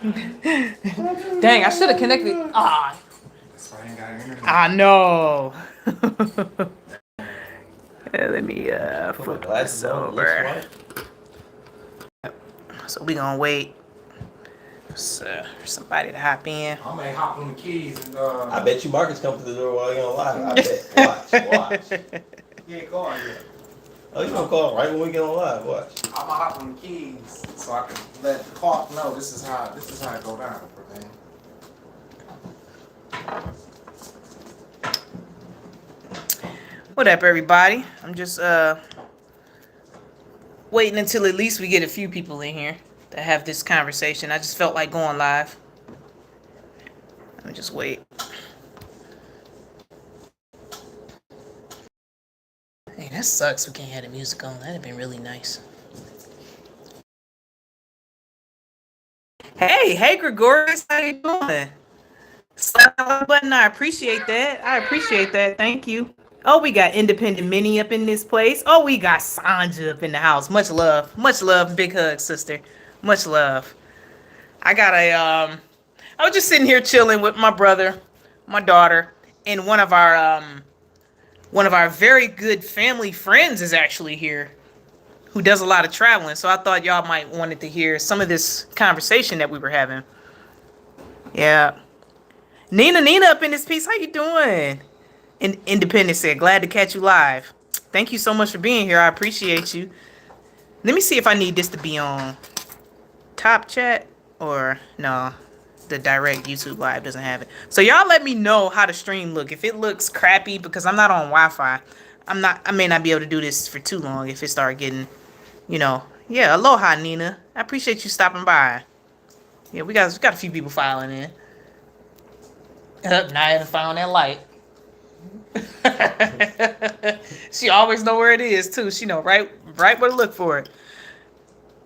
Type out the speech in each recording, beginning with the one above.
Dang, I should have connected. Ah, That's why I ain't got internet. I know. Let me Put my flip this glasses on. It looks over. white. So we gonna wait for somebody to hop in. I may hop on the keys and I bet you Marcus come to the door while you're on live. I bet. Watch, watch. yeah, go on here. Oh, you gonna call right when we get on live? Watch. I'm gonna hop on the keys so I can let the clock know this is how it go down, man. What up, everybody? I'm just waiting until at least we get a few people in here to have this conversation. I just felt like going live. Let me just wait. Hey, that sucks. We can't have the music on. That'd have been really nice. Hey, Gregorius, how you doing? Slap that button. I appreciate that. Thank you. Oh, we got Independent Minnie up in this place. Oh, we got Sanja up in the house. Much love. Much love. Big hug, sister. Much love. I got I was just sitting here chilling with my brother, my daughter, and one of our very good family friends is actually here who does a lot of traveling. So I thought y'all might wanted to hear some of this conversation that we were having. Yeah. Nina up in this piece. How you doing? Independent said, glad to catch you live. Thank you so much for being here. I appreciate you. Let me see if I need this to be on top chat or no. The direct YouTube live doesn't have it. So y'all let me know how the stream look. If it looks crappy because I'm not on Wi-Fi, I may not be able to do this for too long if it start getting, yeah, aloha Nina. I appreciate you stopping by. Yeah, we got a few people filing in. Now I haven't found that light. She always know where it is too. She know right where to look for it.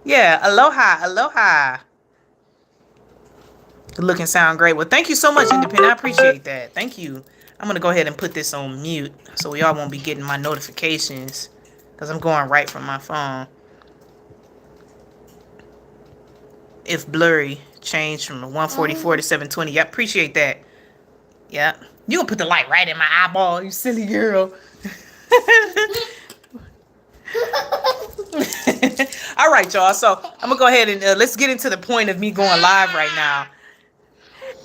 Yeah, aloha. The look and sound great. Well, thank you so much, Independent. I appreciate that. Thank you. I'm gonna go ahead and put this on mute so y'all won't be getting my notifications because I'm going right from my phone. If blurry, change from 144 to 720. Yeah, appreciate that. Yeah. You gonna put the light right in my eyeball, you silly girl. All right, y'all. So I'm gonna go ahead and let's get into the point of me going live right now.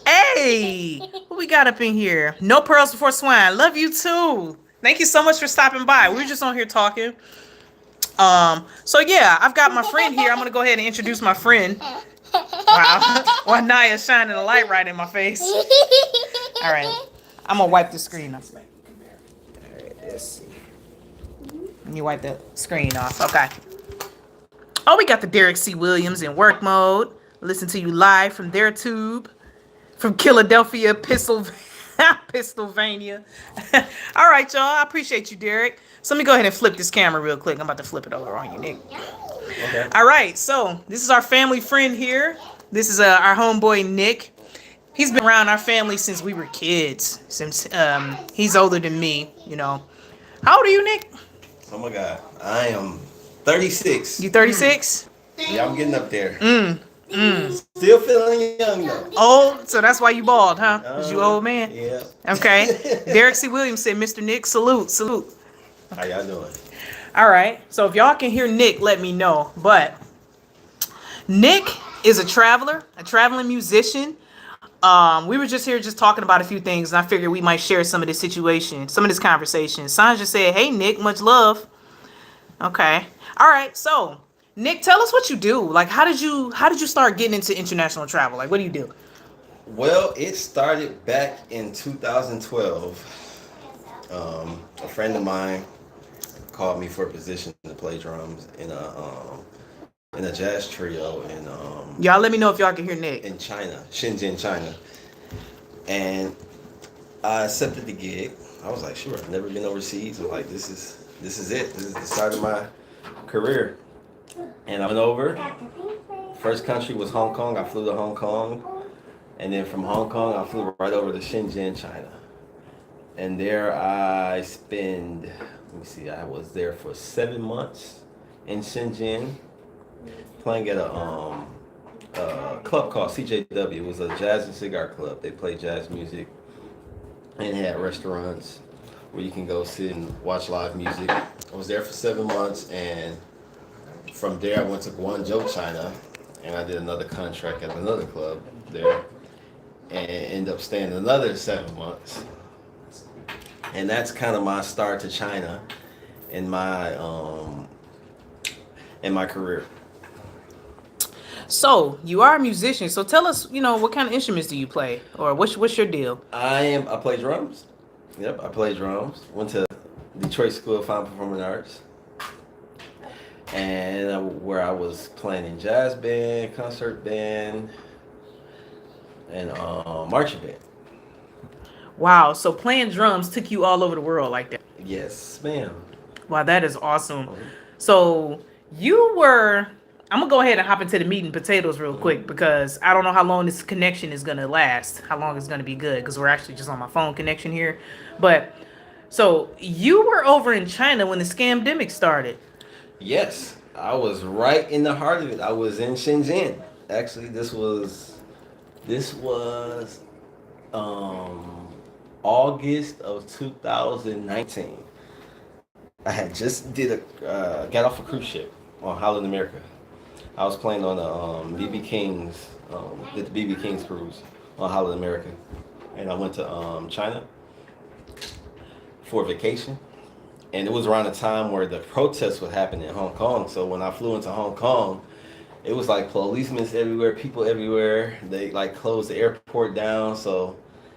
Hey, what we got up in here? No pearls before swine. Love you too. Thank you so much for stopping by. We were just on here talking. So yeah, I've got my friend here. I'm gonna go ahead and introduce my friend. Wow. Why Naya's shining a light right in my face. All right. I'm gonna wipe the screen off. All right, let's see. Let me wipe the screen off. Okay. Oh, we got the Derek C. Williams in work mode. Listen to you live from their tube. From Philadelphia, Pennsylvania. All right, y'all. I appreciate you, Derek. So let me go ahead and flip this camera real quick. I'm about to flip it over on you, Nick. Okay. All right. So this is our family friend here. This is our homeboy, Nick. He's been around our family since we were kids. Since he's older than me, How old are you, Nick? Oh my God. I am 36. You 36? Yeah, I'm getting up there. Still feeling young though. Old? So that's why you bald, huh? Because you old man? Yeah. Okay. Derek C. Williams said, Mr. Nick, salute. How y'all doing? All right. So if y'all can hear Nick, let me know. But Nick is a traveling musician. We were just here just talking about a few things, and I figured we might share some of this situation, some of this conversation. Sanja said, hey, Nick, much love. Okay. All right. So, Nick, tell us what you do. Like, how did you start getting into international travel? Like, what do you do? Well, it started back in 2012. A friend of mine called me for a position to play drums in a jazz trio in Y'all let me know if y'all can hear Nick. in China, Shenzhen, China. And I accepted the gig. I was like, sure, I've never been overseas. I'm like, this is it. This is the start of my career. And I went over. First country was Hong Kong. I flew to Hong Kong. And then from Hong Kong, I flew right over to Shenzhen, China. And there I was there for 7 months in Shenzhen, playing at a club called CJW. It was a jazz and cigar club. They played jazz music and had restaurants where you can go sit and watch live music. I was there for 7 months, and from there I went to Guangzhou, China, and I did another contract at another club there, and ended up staying another 7 months. And that's kind of my start to China in my career. So you are a musician. So tell us, what kind of instruments do you play, or what's your deal? I play drums. Yep, I play drums. Went to Detroit School of Fine Performing Arts, and where I was playing in jazz band, concert band, and marching band. Wow. So playing drums took you all over the world like that. Yes, ma'am. Wow, that is awesome. So you were. I'm gonna go ahead and hop into the meat and potatoes real quick because I don't know how long this connection is gonna last, how long it's gonna be good, because we're actually just on my phone connection here. But so you were over in China when the scamdemic started. Yes, I was right in the heart of it. I was in Shenzhen. Actually, this was August of 2019. I had just got off a cruise ship on Holland America. I was playing on the BB King's, did the BB King's cruise on Holland America, and I went to China for vacation. And it was around the time where the protests would happen in Hong Kong. So when I flew into Hong Kong, it was like policemen everywhere, people everywhere. They like closed the airport down. So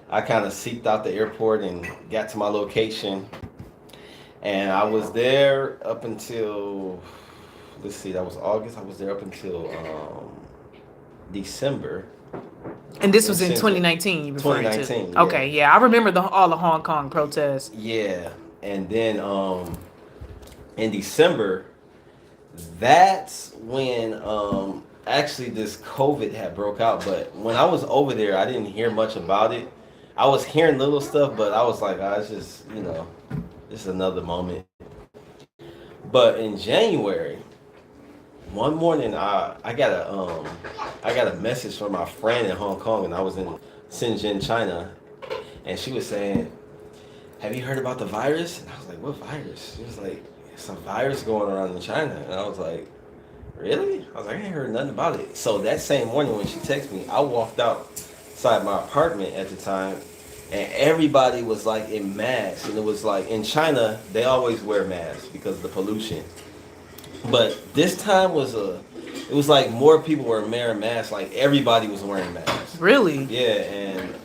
I kind of seeked out the airport and got to my location. And I was there up until, let's see, that was August. I was there up until December. And this was in Since 2019, you referring 2019, to? yeah. Okay, yeah, I remember all the Hong Kong protests. Yeah. And then in December, that's when actually this COVID had broke out. But when I was over there, I didn't hear much about it. I was hearing little stuff, but I was like, it's just, just another moment. But in January, one morning, I got a message from my friend in Hong Kong, and I was in Shenzhen, China, and she was saying, "Have you heard about the virus?" And I was like, "What virus?" She was like, "It's a virus going around in China." And I was like, "Really?" I was like, "I ain't heard nothing about it." So that same morning when she texted me, I walked outside my apartment at the time, and everybody was like in masks. And it was like, in China, they always wear masks because of the pollution. But this time it was like more people were wearing masks, like everybody was wearing masks. Really? Yeah, and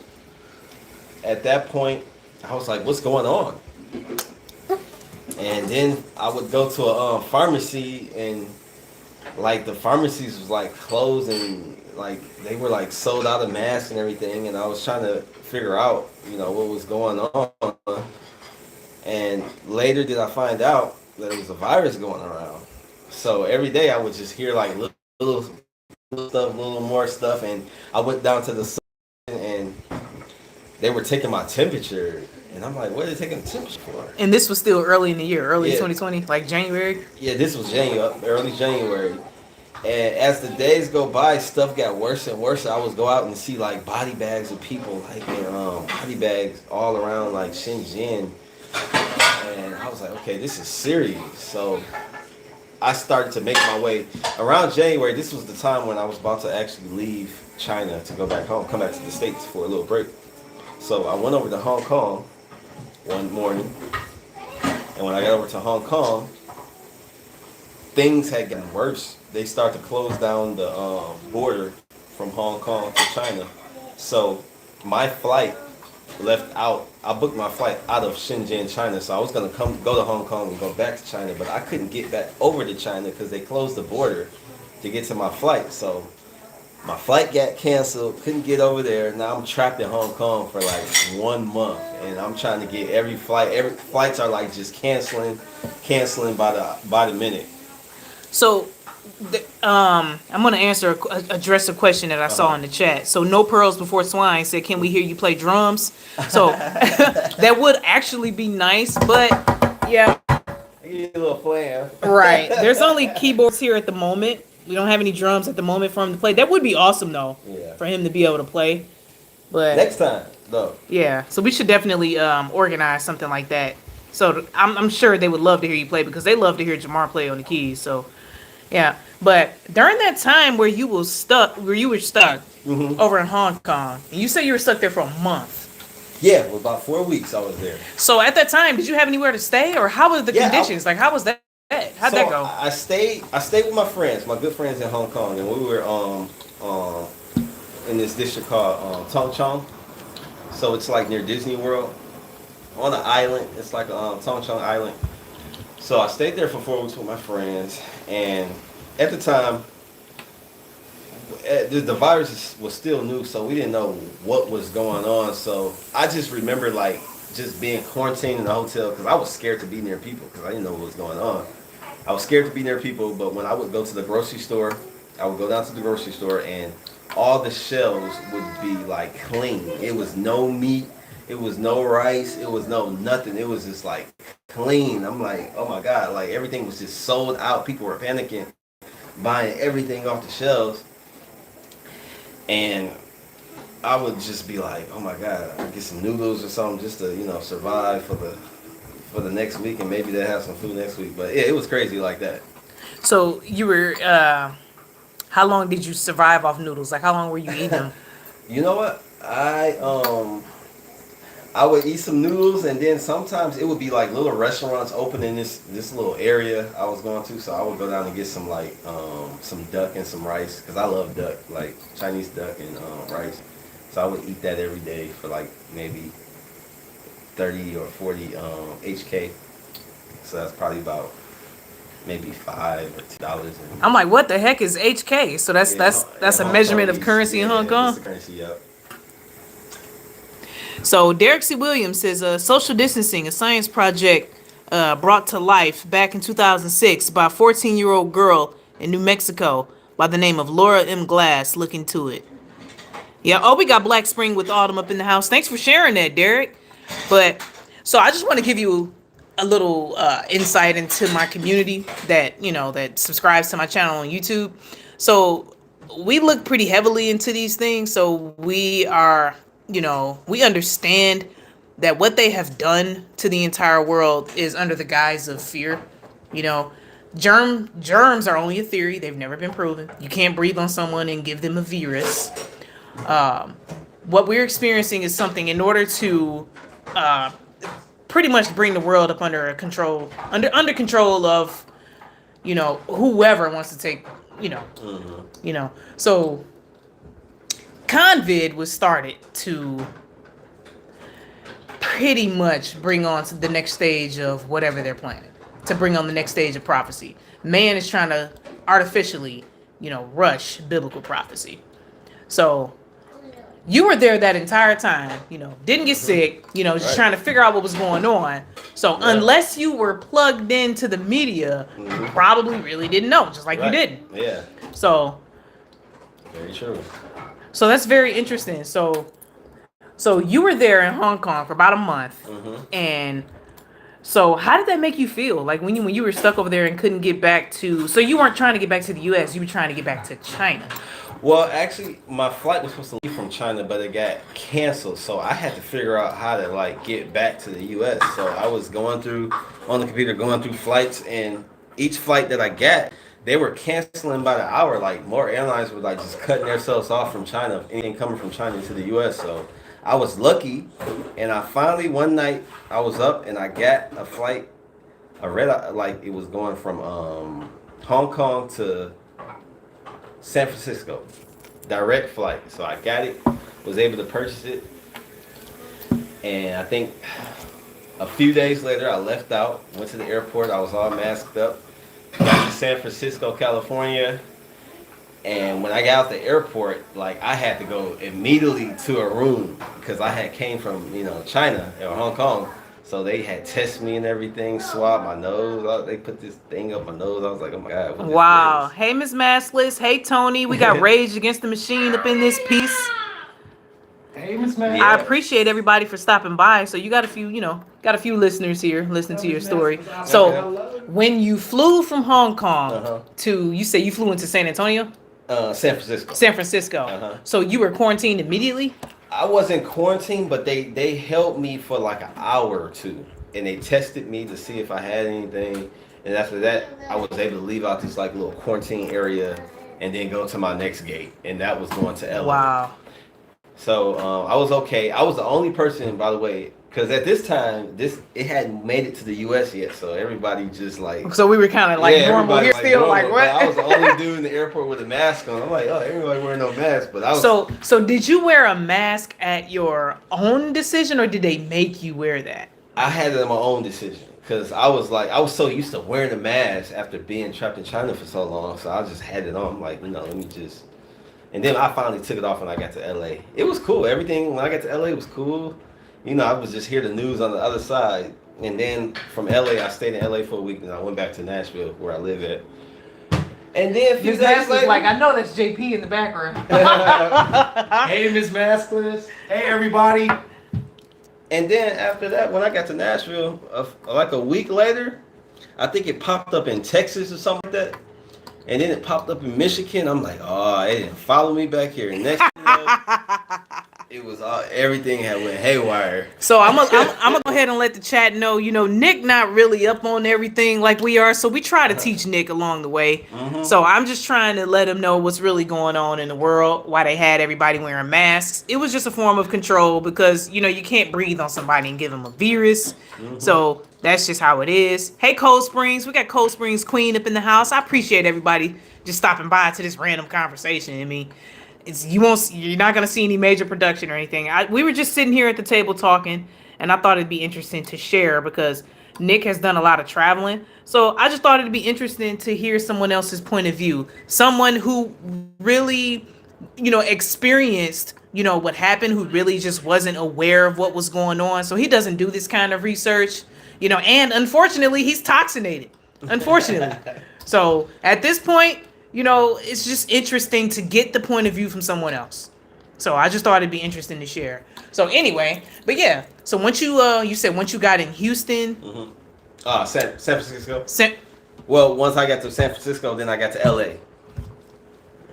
at that point, I was like, what's going on? And then I would go to a pharmacy, and like the pharmacies was like closed, and like they were like sold out of masks and everything. And I was trying to figure out, what was going on. And later did I find out that it was a virus going around. So every day I would just hear like little stuff, little more stuff. And I went down to the sun, and they were taking my temperature. And I'm like, what are they taking the temperature for? And this was still early in the year, early Yeah. 2020, like January? Yeah, this was early January. And as the days go by, stuff got worse and worse. I would go out and see like body bags of people, like in body bags all around like Shenzhen. And I was like, okay, this is serious. So I started to make my way around January. This was the time when I was about to actually leave China to go back home, come back to the States for a little break. So I went over to Hong Kong one morning, and when I got over to Hong Kong, things had gotten worse. They started to close down the border from Hong Kong to China. So my flight left out. I booked my flight out of Shenzhen, China. So I was gonna go to Hong Kong and go back to China, but I couldn't get back over to China because they closed the border to get to my flight. So my flight got canceled. Couldn't get over there. Now I'm trapped in Hong Kong for like 1 month, and I'm trying to get every flight. Every flights are like just canceling by the minute. So, I'm gonna address a question that I saw in the chat. So, No Pearls Before Swine said, "Can we hear you play drums?" So, that would actually be nice, but yeah, I give you a little flair. right. There's only keyboards here at the moment, We don't have any drums at the moment for him to play. That would be awesome though, Yeah. for him to be able to play. But Next time, though. yeah, so we should definitely organize something like that. So I'm sure they would love to hear you play because they love to hear Jamar play on the keys. So yeah, but during that time where you were stuck Hmm. over in Hong Kong, and you said you were stuck there for a month. Yeah, for about 4 weeks I was there. So at that time, did you have anywhere to stay, or how were the Yeah, conditions? Like, how was that? How'd so that go? I stayed with my friends, my good friends in Hong Kong, and we were in this district called Tongchong. So it's like near Disney World on an island. It's like a Tongchong Island. So I stayed there for 4 weeks with my friends, and at the time, the virus was still new, so we didn't know what was going on. So I just remember like just being quarantined in the hotel because I was scared to be near people because I didn't know what was going on. I was scared to be near people, but when I would go to the grocery store, I would go down to the grocery store and all the shelves would be like clean. It was no meat, it was no rice, it was no nothing. It was just like clean. I'm like, oh my God, like everything was just sold out. People were panicking, buying everything off the shelves. And I would just be like, oh my God, I'll get some noodles or something just to, survive for the next week, and maybe they'll have some food next week. But yeah, it was crazy like that. So you were. How long did you survive off noodles? Like, how long were you eating them? You know what? I would eat some noodles, and then sometimes it would be like little restaurants open in this little area I was going to. So I would go down and get some like some duck and some rice because I love duck, like Chinese duck and rice. So I would eat that every day for like maybe 30 or 40 HK. So that's probably about maybe $5 or $2. I'm like, what the heck is HK? So that's a measurement of currency in Hong Kong. That's the currency, yep. So Derek C. Williams says, social distancing, a science project brought to life back in 2006 by a 14-year-old girl in New Mexico by the name of Laura M. Glass. Look into it. Yeah. Oh, we got Black Spring with Autumn up in the house. Thanks for sharing that, Derek. But so I just want to give you a little insight into my community that subscribes to my channel on YouTube. So we look pretty heavily into these things. So we are, we understand that what they have done to the entire world is under the guise of fear. Germs are only a theory. They've never been proven. You can't breathe on someone and give them a virus. What we're experiencing is something in order to pretty much bring the world up under control of whoever wants to take so CONVID was started to pretty much bring on to the next stage of whatever they're planning, to bring on the next stage of prophecy. Man is trying to artificially rush biblical prophecy. So you were there that entire time, didn't get sick, just Right. trying to figure out what was going on. So Yeah. unless you were plugged into the media, you probably really didn't know, just like you Right. didn't. Yeah, So very true. that's very interesting. So you were there in Hong Kong for about a month, and so how did that make you feel? Like when you were stuck over there and couldn't get back to, so you weren't trying to get back to the U.S., you were trying to get back to China. Well, actually, my flight was supposed to leave from China, but it got canceled. So I had to figure out how to like get back to the U.S. So I was going through on the computer, going through flights, and each flight that I got, they were canceling by the hour. Like more airlines were like just cutting themselves off from China, anything coming from China to the U.S. So I was lucky, and I finally one night I was up and I got a flight. I read like it was going from Hong Kong to San Francisco, direct flight. So I got it, was able to purchase it, and I think a few days later I left out, went to the airport. I was all masked up, got to San Francisco, California, and when I got out the airport, like I had to go immediately to a room because I had came from China or Hong Kong. So they had tested me and everything, swabbed my nose. They put this thing up my nose. I was like, oh my God. What Wow. this is. Hey, Miss Maskless. Hey, Tony. We got Rage Against the Machine up in this piece. Hey, Miss May. I appreciate everybody for stopping by. So you got a few, listeners here listening to your story. So when you flew from Hong Kong to, you say you flew into San Antonio? San Francisco. San Francisco. So you were quarantined immediately? I wasn't quarantined, but they held me for like an hour or two, and they tested me to see if I had anything. And after that, I was able to leave out this like little quarantine area, and then go to my next gate, and that was going to LA. Wow. So I was okay. I was the only person, by the way, because at this time, it hadn't made it to the U.S. yet, so everybody just like. So we were kind of like normal. You're still normal. like what? I was the only dude in the airport with a mask on. I'm like, oh, everybody wearing no mask, but I was. So did you wear a mask at your own decision, or did they make you wear that? I had it on my own decision because I was so used to wearing a mask after being trapped in China for so long, so I just had it on. I'm like, let me just. And then I finally took it off when I got to LA. It was cool. Everything when I got to LA was cool. I was just hear the news on the other side. And then from LA, I stayed in LA for a week, and I went back to Nashville, where I live at. And then a few days later, like, I know that's JP in the background. Hey, Miss Maskless. Hey, everybody. And then after that, when I got to Nashville, like a week later, I think it popped up in Texas or something like that. And then it popped up in Michigan. I'm like, oh, they didn't follow me back here. And next thing you know, it was everything had went haywire. So I'm gonna go ahead and let the chat know. Nick not really up on everything like we are, so we try to teach Nick along the way. So I'm just trying to let him know what's really going on in the world, why they had everybody wearing masks. It was just a form of control because you can't breathe on somebody and give them a virus. So that's just how it is. Hey, Cold Springs, we got Cold Springs Queen up in the house. I appreciate everybody just stopping by to this random conversation. I mean, you're not gonna see any major production or anything. We were just sitting here at the table talking, and I thought it'd be interesting to share because Nick has done a lot of traveling. So I just thought it'd be interesting to hear someone else's point of view, someone who really, experienced, what happened, who really just wasn't aware of what was going on. So he doesn't do this kind of research, and unfortunately, he's toxinated. Unfortunately. So at this point, it's just interesting to get the point of view from someone else. So I just thought it'd be interesting to share. So anyway, but yeah. So once you said once you got in Houston, San Francisco. Well, once I got to San Francisco, then I got to LA.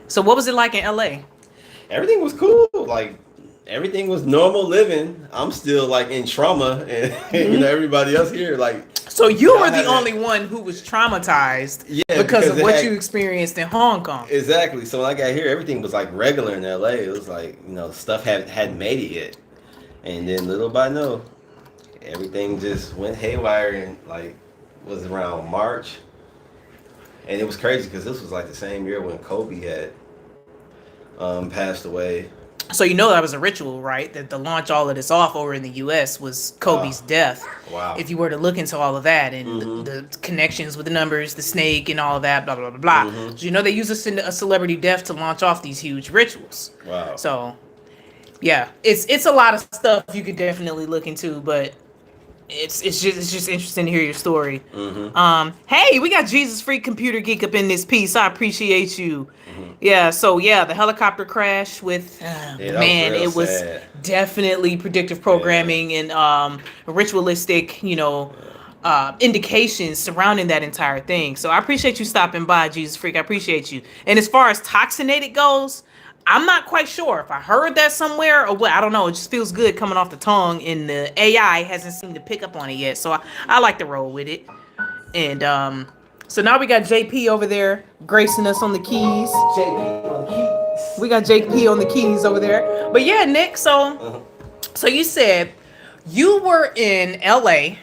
So what was it like in LA? Everything was cool. Like everything was normal living. I'm still like in trauma, and everybody else here like. So you were the only one who was traumatized because of what you experienced in Hong Kong. Exactly. So when I got here, everything was like regular in LA. It was like, stuff hadn't made it yet. And then little by little, everything just went haywire and like was around March. And it was crazy because this was like the same year when Kobe had passed away. So that was a ritual, right? That to launch all of this off over in the U.S. was Kobe's death. Wow. If you were to look into all of that and the connections with the numbers, the snake and all of that, blah, blah, blah, blah. So, they use a celebrity death to launch off these huge rituals. Wow. So, yeah, it's a lot of stuff you could definitely look into, but it's just interesting to hear your story. Hey, we got Jesus Freak Computer Geek up in this piece. I appreciate you. Yeah, so the helicopter crash with it was sad. Definitely predictive programming and ritualistic, indications surrounding that entire thing. So I appreciate you stopping by, Jesus Freak. I appreciate you. And as far as toxinated goes, I'm not quite sure if I heard that somewhere or what. I don't know. It just feels good coming off the tongue, and the AI hasn't seemed to pick up on it yet. So I like to roll with it. And so now we got JP over there gracing us on the keys. JP on the keys. We got JP on the keys over there. But yeah, Nick, so you said you were in LA.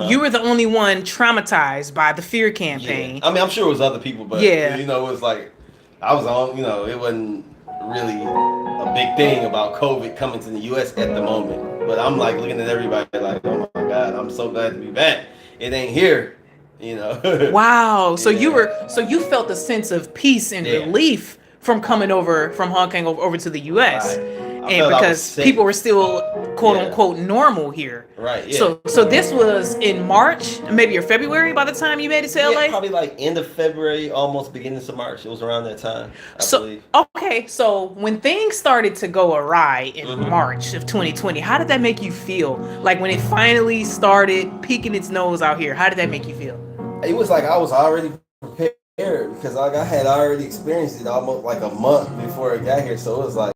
You were the only one traumatized by the fear campaign. Yeah. I mean, I'm sure it was other people, but it was like I was on, it wasn't really a big thing about COVID coming to the US at the moment. But I'm like looking at everybody like, oh my God, I'm so glad to be back. It ain't here, Wow. So you felt a sense of peace and relief from coming over from Hong Kong over to the US. Right. I and felt I was because sick. people were still quote Yeah. unquote normal here. Right. Yeah. So this was in March, maybe or February by the time you made it to Yeah, LA. probably like end of February, almost beginning of March. It was around that time, I So believe. okay, so when things started to go awry in Mhm. March of 2020, how did that make you feel? Like when it finally started peeking its nose out here, how did that make you feel? It was like I was already prepared because like I had already experienced it almost like a month before it got here. So it was like,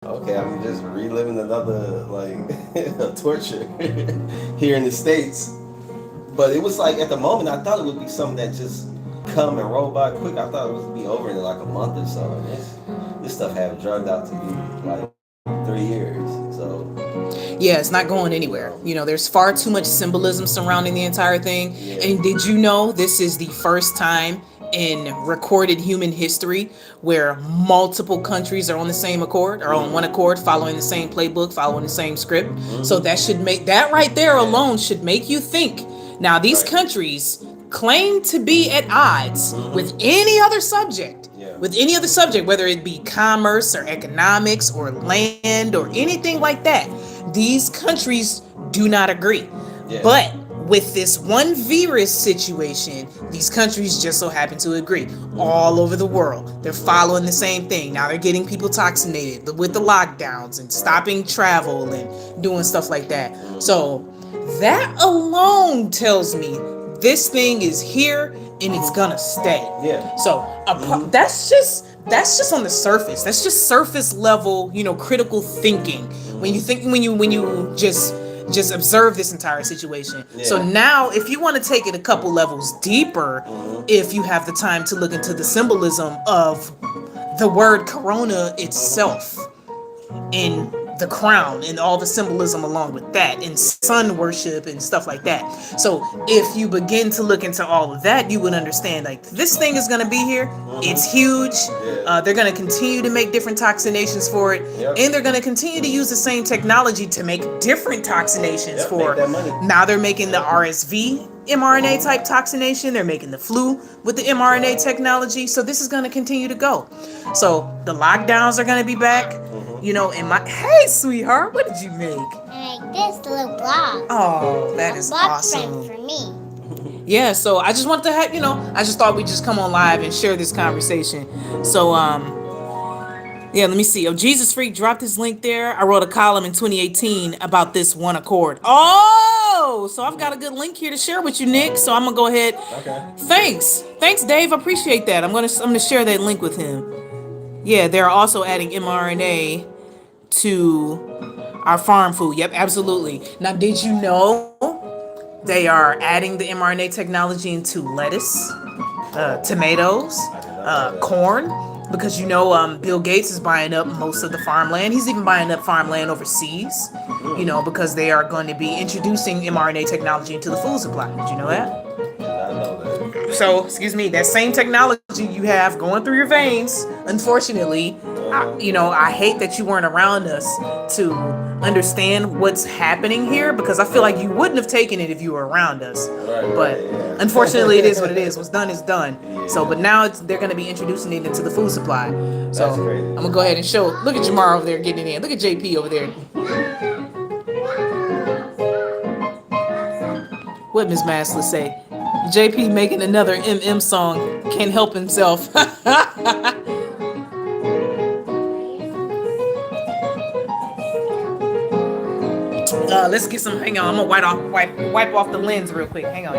okay, I'm just reliving another like torture here in the States. But it was like at the moment I thought it would be something that just come and roll by quick. I thought it would be over in like a month or so. And this stuff had drugged out to be like 3 years. So Yeah, it's not going anywhere. There's far too much symbolism surrounding the entire thing. yeah. And did you know this is the first time in recorded human history where multiple countries are on the same accord, or on one accord, following the same playbook, following the same script? So that should make that right there alone should make you think. Now, these Right. countries claim to be at odds with any other subject. Yeah. With any other subject, whether it be commerce or economics or land or anything like that, these countries do not agree. Yeah. But with this one virus situation, these countries just so happen to agree all over the world. They're following the same thing. Now they're getting people vaccinated with the lockdowns and stopping travel and doing stuff like that. So that alone tells me this thing is here and it's gonna stay. Yeah. So that's just on the surface. That's just surface level, critical thinking. When you just observe this entire situation. Yeah. So now, if you want to take it a couple levels deeper, if you have the time to look into the symbolism of the word corona itself, in the crown and all the symbolism along with that, and sun worship and stuff like that. So if you begin to look into all of that, you would understand like this thing is going to be here. It's huge. They're going to continue to make different toxinations for it. Yep. And they're going to continue to use the same technology to make different toxinations Yep, for make that money. now they're making the RSV mRNA type toxination. They're making the flu with the mRNA technology. So this is going to continue to go. So the lockdowns are going to be back. Hey, sweetheart, what did you make? I make this little block. Oh, that is block awesome. print for me. Yeah, so I just wanted to have, I just thought we'd just come on live and share this conversation. So, yeah, let me see. Oh, Jesus Freak dropped his link there. I wrote a column in 2018 about this one accord. Oh, so I've got a good link here to share with you, Nick. So I'm gonna go ahead. Okay. Thanks, Dave. I appreciate that. I'm gonna share that link with him. Yeah, they're also adding mRNA to our farm food. Yep, absolutely. Now, did you know they are adding the mRNA technology into lettuce, tomatoes, corn? Because Bill Gates is buying up most of the farmland. He's even buying up farmland overseas, because they are going to be introducing mRNA technology into the food supply. Did you know that? I know that. So, excuse me, that same technology you have going through your veins, unfortunately, I hate that you weren't around us to understand what's happening here, because I feel like you wouldn't have taken it if you were around us. But yeah. unfortunately, it is what it is. What's done is done. Yeah. So, but now they're going to be introducing it into the food supply. So That's crazy. I'm going to go ahead and show. Look at Jamar over there getting it in. Look at JP over there. What Miss Masley say? JP making another MM song. Can't help himself. Let's get some. Hang on, I'm gonna wipe off the lens real quick. Hang on.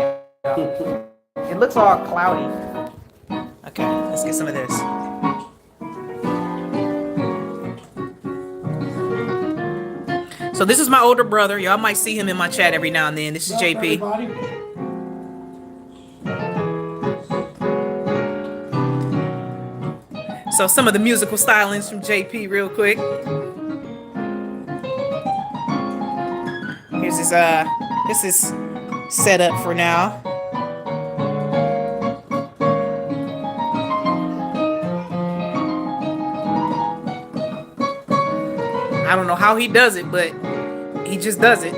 It looks all cloudy. Okay, let's get some of this. So this is my older brother. Y'all might see him in my chat every now and then. This is JP. So some of the musical stylings from JP real quick. Here's his this is set up for now. I don't know how he does it, but he just does it.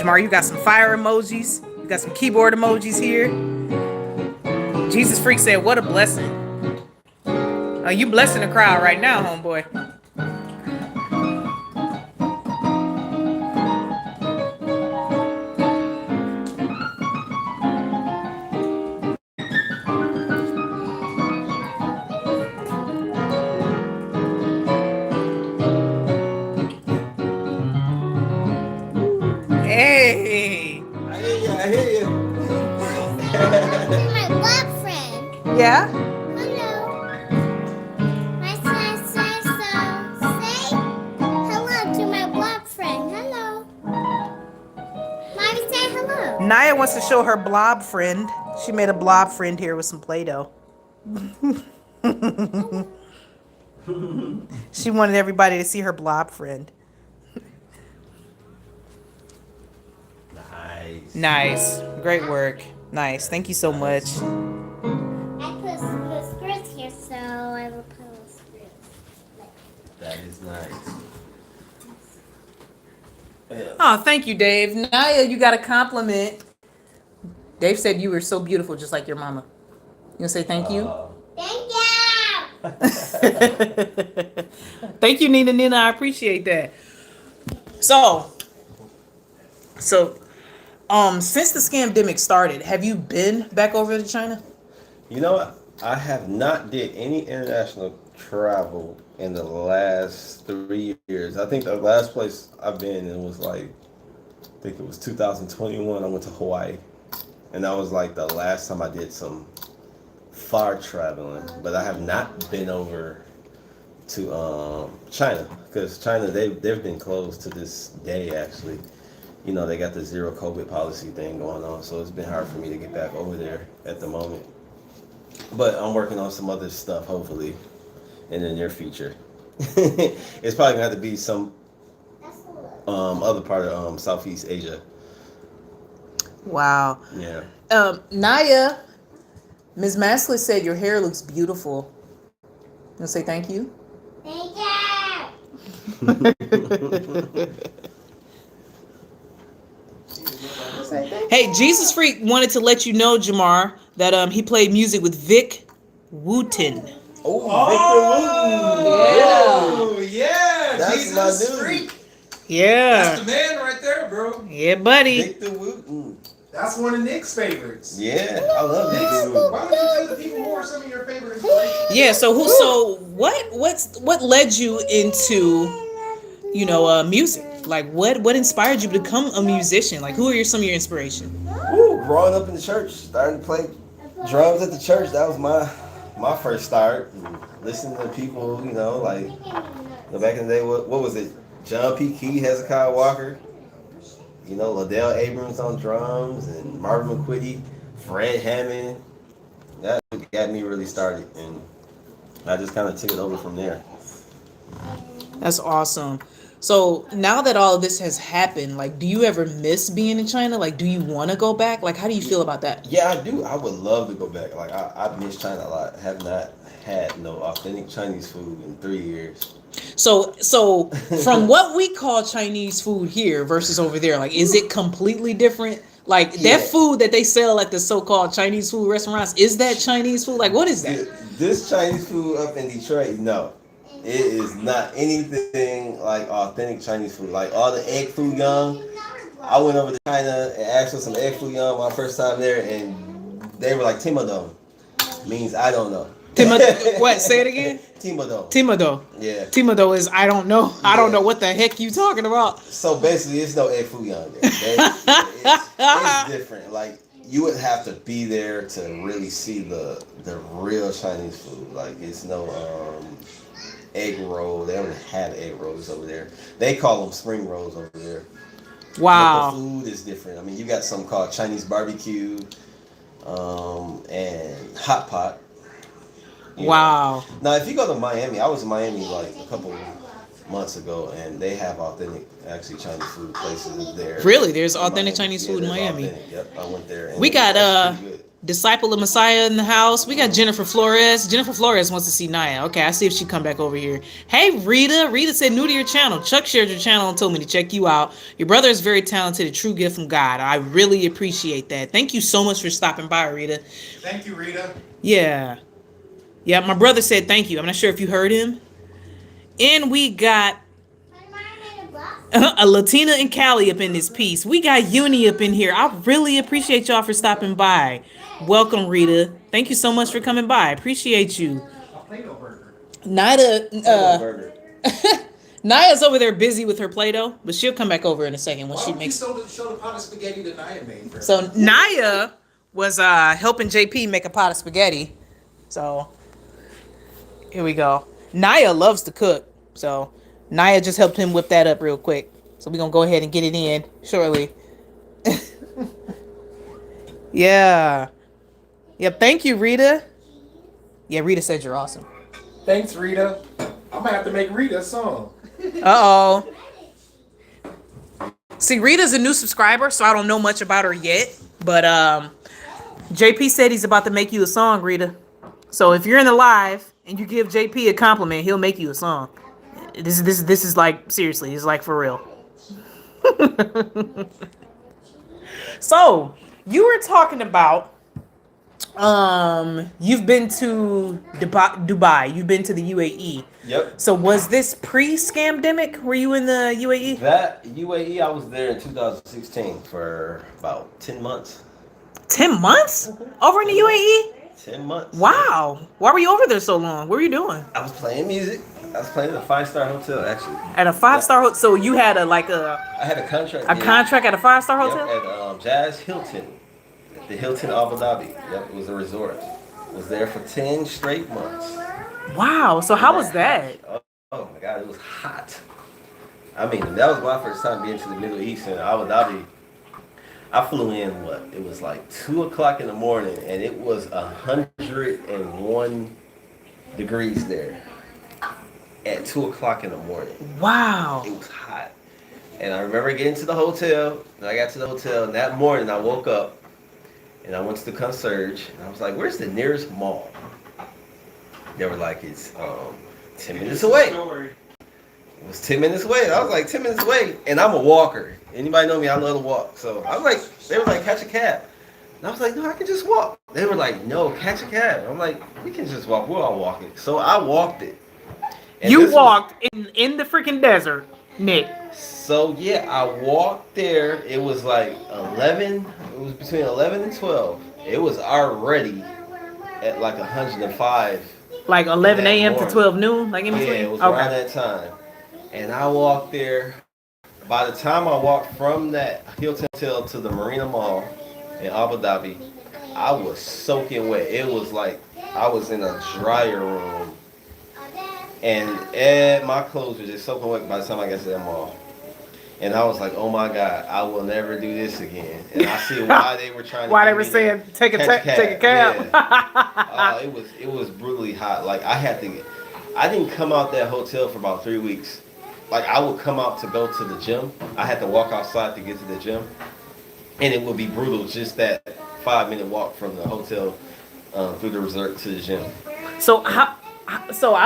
Jamar, you got some fire emojis. You got some keyboard emojis here. Jesus Freak said, what a blessing. You blessing the crowd right now, homeboy. Hey. I hear you. I hear you. My black friend. Yeah? Hello. My son says so. Say hello to my black friend. Hello. Mommy, say hello. Naya wants to show her blob friend. She made a blob friend here with some Play-Doh. She wanted everybody to see her blob friend. Nice. Nice. Great work. Nice. Thank you so much. I put skirts here, so I will put skirts. That is nice. Yeah. Oh, thank you, Dave. Naya, you got a compliment. Dave said you were so beautiful, just like your mama. You gonna say thank you? Thank you. Thank you, Nina. I appreciate that. So, since the scamdemic started, have you been back over to China? You know what? I have not did any international travel in the last 3 years. I think the last place I've been in was I think it was 2021. I went to Hawaii, and that was like the last time I did some far traveling. But I have not been over to China, because China they've been closed to this day actually. You know, they got the zero COVID policy thing going on, so it's been hard for me to get back over there at the moment. But I'm working on some other stuff, hopefully, in the near future. It's probably gonna have to be some other part of Southeast Asia. Wow. Yeah. Naya, Ms. Masley said your hair looks beautiful. You gonna say thank you? Thank you. Hey, Jesus Freak wanted to let you know, Jamar, that he played music with Vic Wooten. Oh, Oh, yeah. That's Jesus my dude. Freak. Yeah. That's the man right there, bro. Yeah, buddy. Victor Wooten. That's one of Nick's favorites. Yeah, I love Nick's, Victor Wooten. why don't you tell the people more some of your favorite inspirations? Yeah. So what led you into, music? Like what inspired you to become a musician? Like who are some of your inspiration? Woo, growing up in the church, starting to play drums at the church. That was my first start. Listening to people, back in the day, what was it? John P. Key, Hezekiah Walker, Liddell Abrams on drums, and Marvin McQuitty, Fred Hammond. That got me really started, and I just kind of took it over from there. That's awesome. So now that all of this has happened, like, do you ever miss being in China? Like, do you want to go back? Like, how do you feel about that? Yeah, I do. I would love to go back. Like, I miss China a lot. I have not had no authentic Chinese food in 3 years. So from what we call Chinese food here versus over there, like, is it completely different? Like, that food that they sell at the so-called Chinese food restaurants, is that Chinese food? Like, what is that? This Chinese food up in Detroit, no. It is not anything like authentic Chinese food. Like all the egg foo young. I went over to China and asked for some egg foo young my first time there, and they were like, Timodong. Means I don't know. What? Say it again? Timodong. Yeah. Timodong is I don't know. I don't know what the heck you talking about. So basically, it's no egg foo young there. It's different. Like you would have to be there to really see the real Chinese food. Like it's no egg roll. They don't have egg rolls over there. They call them spring rolls over there. Wow. But the food is different. I mean, you got something called Chinese barbecue, and hot pot. Wow. Now, if you go to Miami, I was in Miami like a couple months ago, and they have authentic, actually Chinese food places there. Really? There's in authentic Miami. Chinese Yeah, food in there's Miami. authentic. Yep, I went there. And We it was got actually pretty good. Disciple of Messiah in the house. We got Jennifer Flores. Jennifer Flores wants to see Naya. Okay, I see if she come back over here. Hey Rita. Rita said new to your channel. Chuck shared your channel and told me to check you out. Your brother is very talented, a true gift from God. I really appreciate that. Thank you so much for stopping by, Rita. Thank you, Rita. Yeah. Yeah, my brother said thank you. I'm not sure if you heard him. And we got a Latina and Cali up in this piece. We got Uni up in here. I really appreciate y'all for stopping by. Welcome, Rita. Thank you so much for coming by. I appreciate you. I'll play no burger. Nida, Burger. Naya's over there busy with her Play-Doh, but she'll come back over in a second when she makes. Show the pot of spaghetti that Naya made. For So Naya was helping JP make a pot of spaghetti. So here we go. Naya loves to cook, so Naya just helped him whip that up real quick. So we're gonna go ahead and get it in shortly. Yeah. Yep. Thank you, Rita. Yeah, Rita said you're awesome. Thanks, Rita. I'm gonna have to make Rita a song. Uh-oh. See, Rita's a new subscriber, so I don't know much about her yet. But JP said he's about to make you a song, Rita. So if you're in the live and you give JP a compliment, he'll make you a song. This is like, seriously, it's like for real. So you were talking about you've been to Dubai, you've been to the UAE. Yep. So was this pre-scamdemic? Were you in the UAE? That UAE, I was there in 2016 for about 10 months. 10 months? Over in the UAE? 10 months. Wow. Why were you over there so long? What were you doing? I was playing music. I was playing at a 5-star hotel, actually. At a 5-star hotel? So you had I had a contract. contract at a 5-star hotel? Yep, at Jazz Hilton. The Hilton Abu Dhabi. Yep, it was a resort. Was there for 10 straight months. Wow. So how was that? Oh my God, it was hot. I mean, that was my first time being to the Middle East in Abu Dhabi. I flew in, it was like 2 o'clock in the morning, and it was 101 degrees there at 2 o'clock in the morning. Wow. It was hot. And I remember getting to the hotel, and I got to the hotel, and that morning I woke up, and I went to the concierge, and I was like, where's the nearest mall? They were like, it's 10 minutes away. It was 10 minutes away. I was like, 10 minutes away, and I'm a walker. Anybody know me? I love to walk. So I was like, they were like, catch a cab. And I was like, no, I can just walk. They were like, no, catch a cab. I'm like, we can just walk. We're all walking. So I walked it. And You walked in the freaking desert, Nick. So yeah, I walked there. It was like 11. It was between 11 and 12. It was already at like 105. Like 11 a.m. to 12 noon? Like in between? Yeah, it was around that time. And I walked there. By the time I walked from that Hilton Hotel to the Marina Mall in Abu Dhabi, I was soaking wet. It was like I was in a dryer room. And my clothes were just soaking wet by the time I got to that mall. And I was like, oh my God, I will never do this again. And I see why they were trying to Why they were saying take a cab. Yeah. It was brutally hot. Like I didn't come out that hotel for about 3 weeks. Like I would come out to go to the gym. I had to walk outside to get to the gym. And it would be brutal, just that 5-minute walk from the hotel through the resort to the gym. So I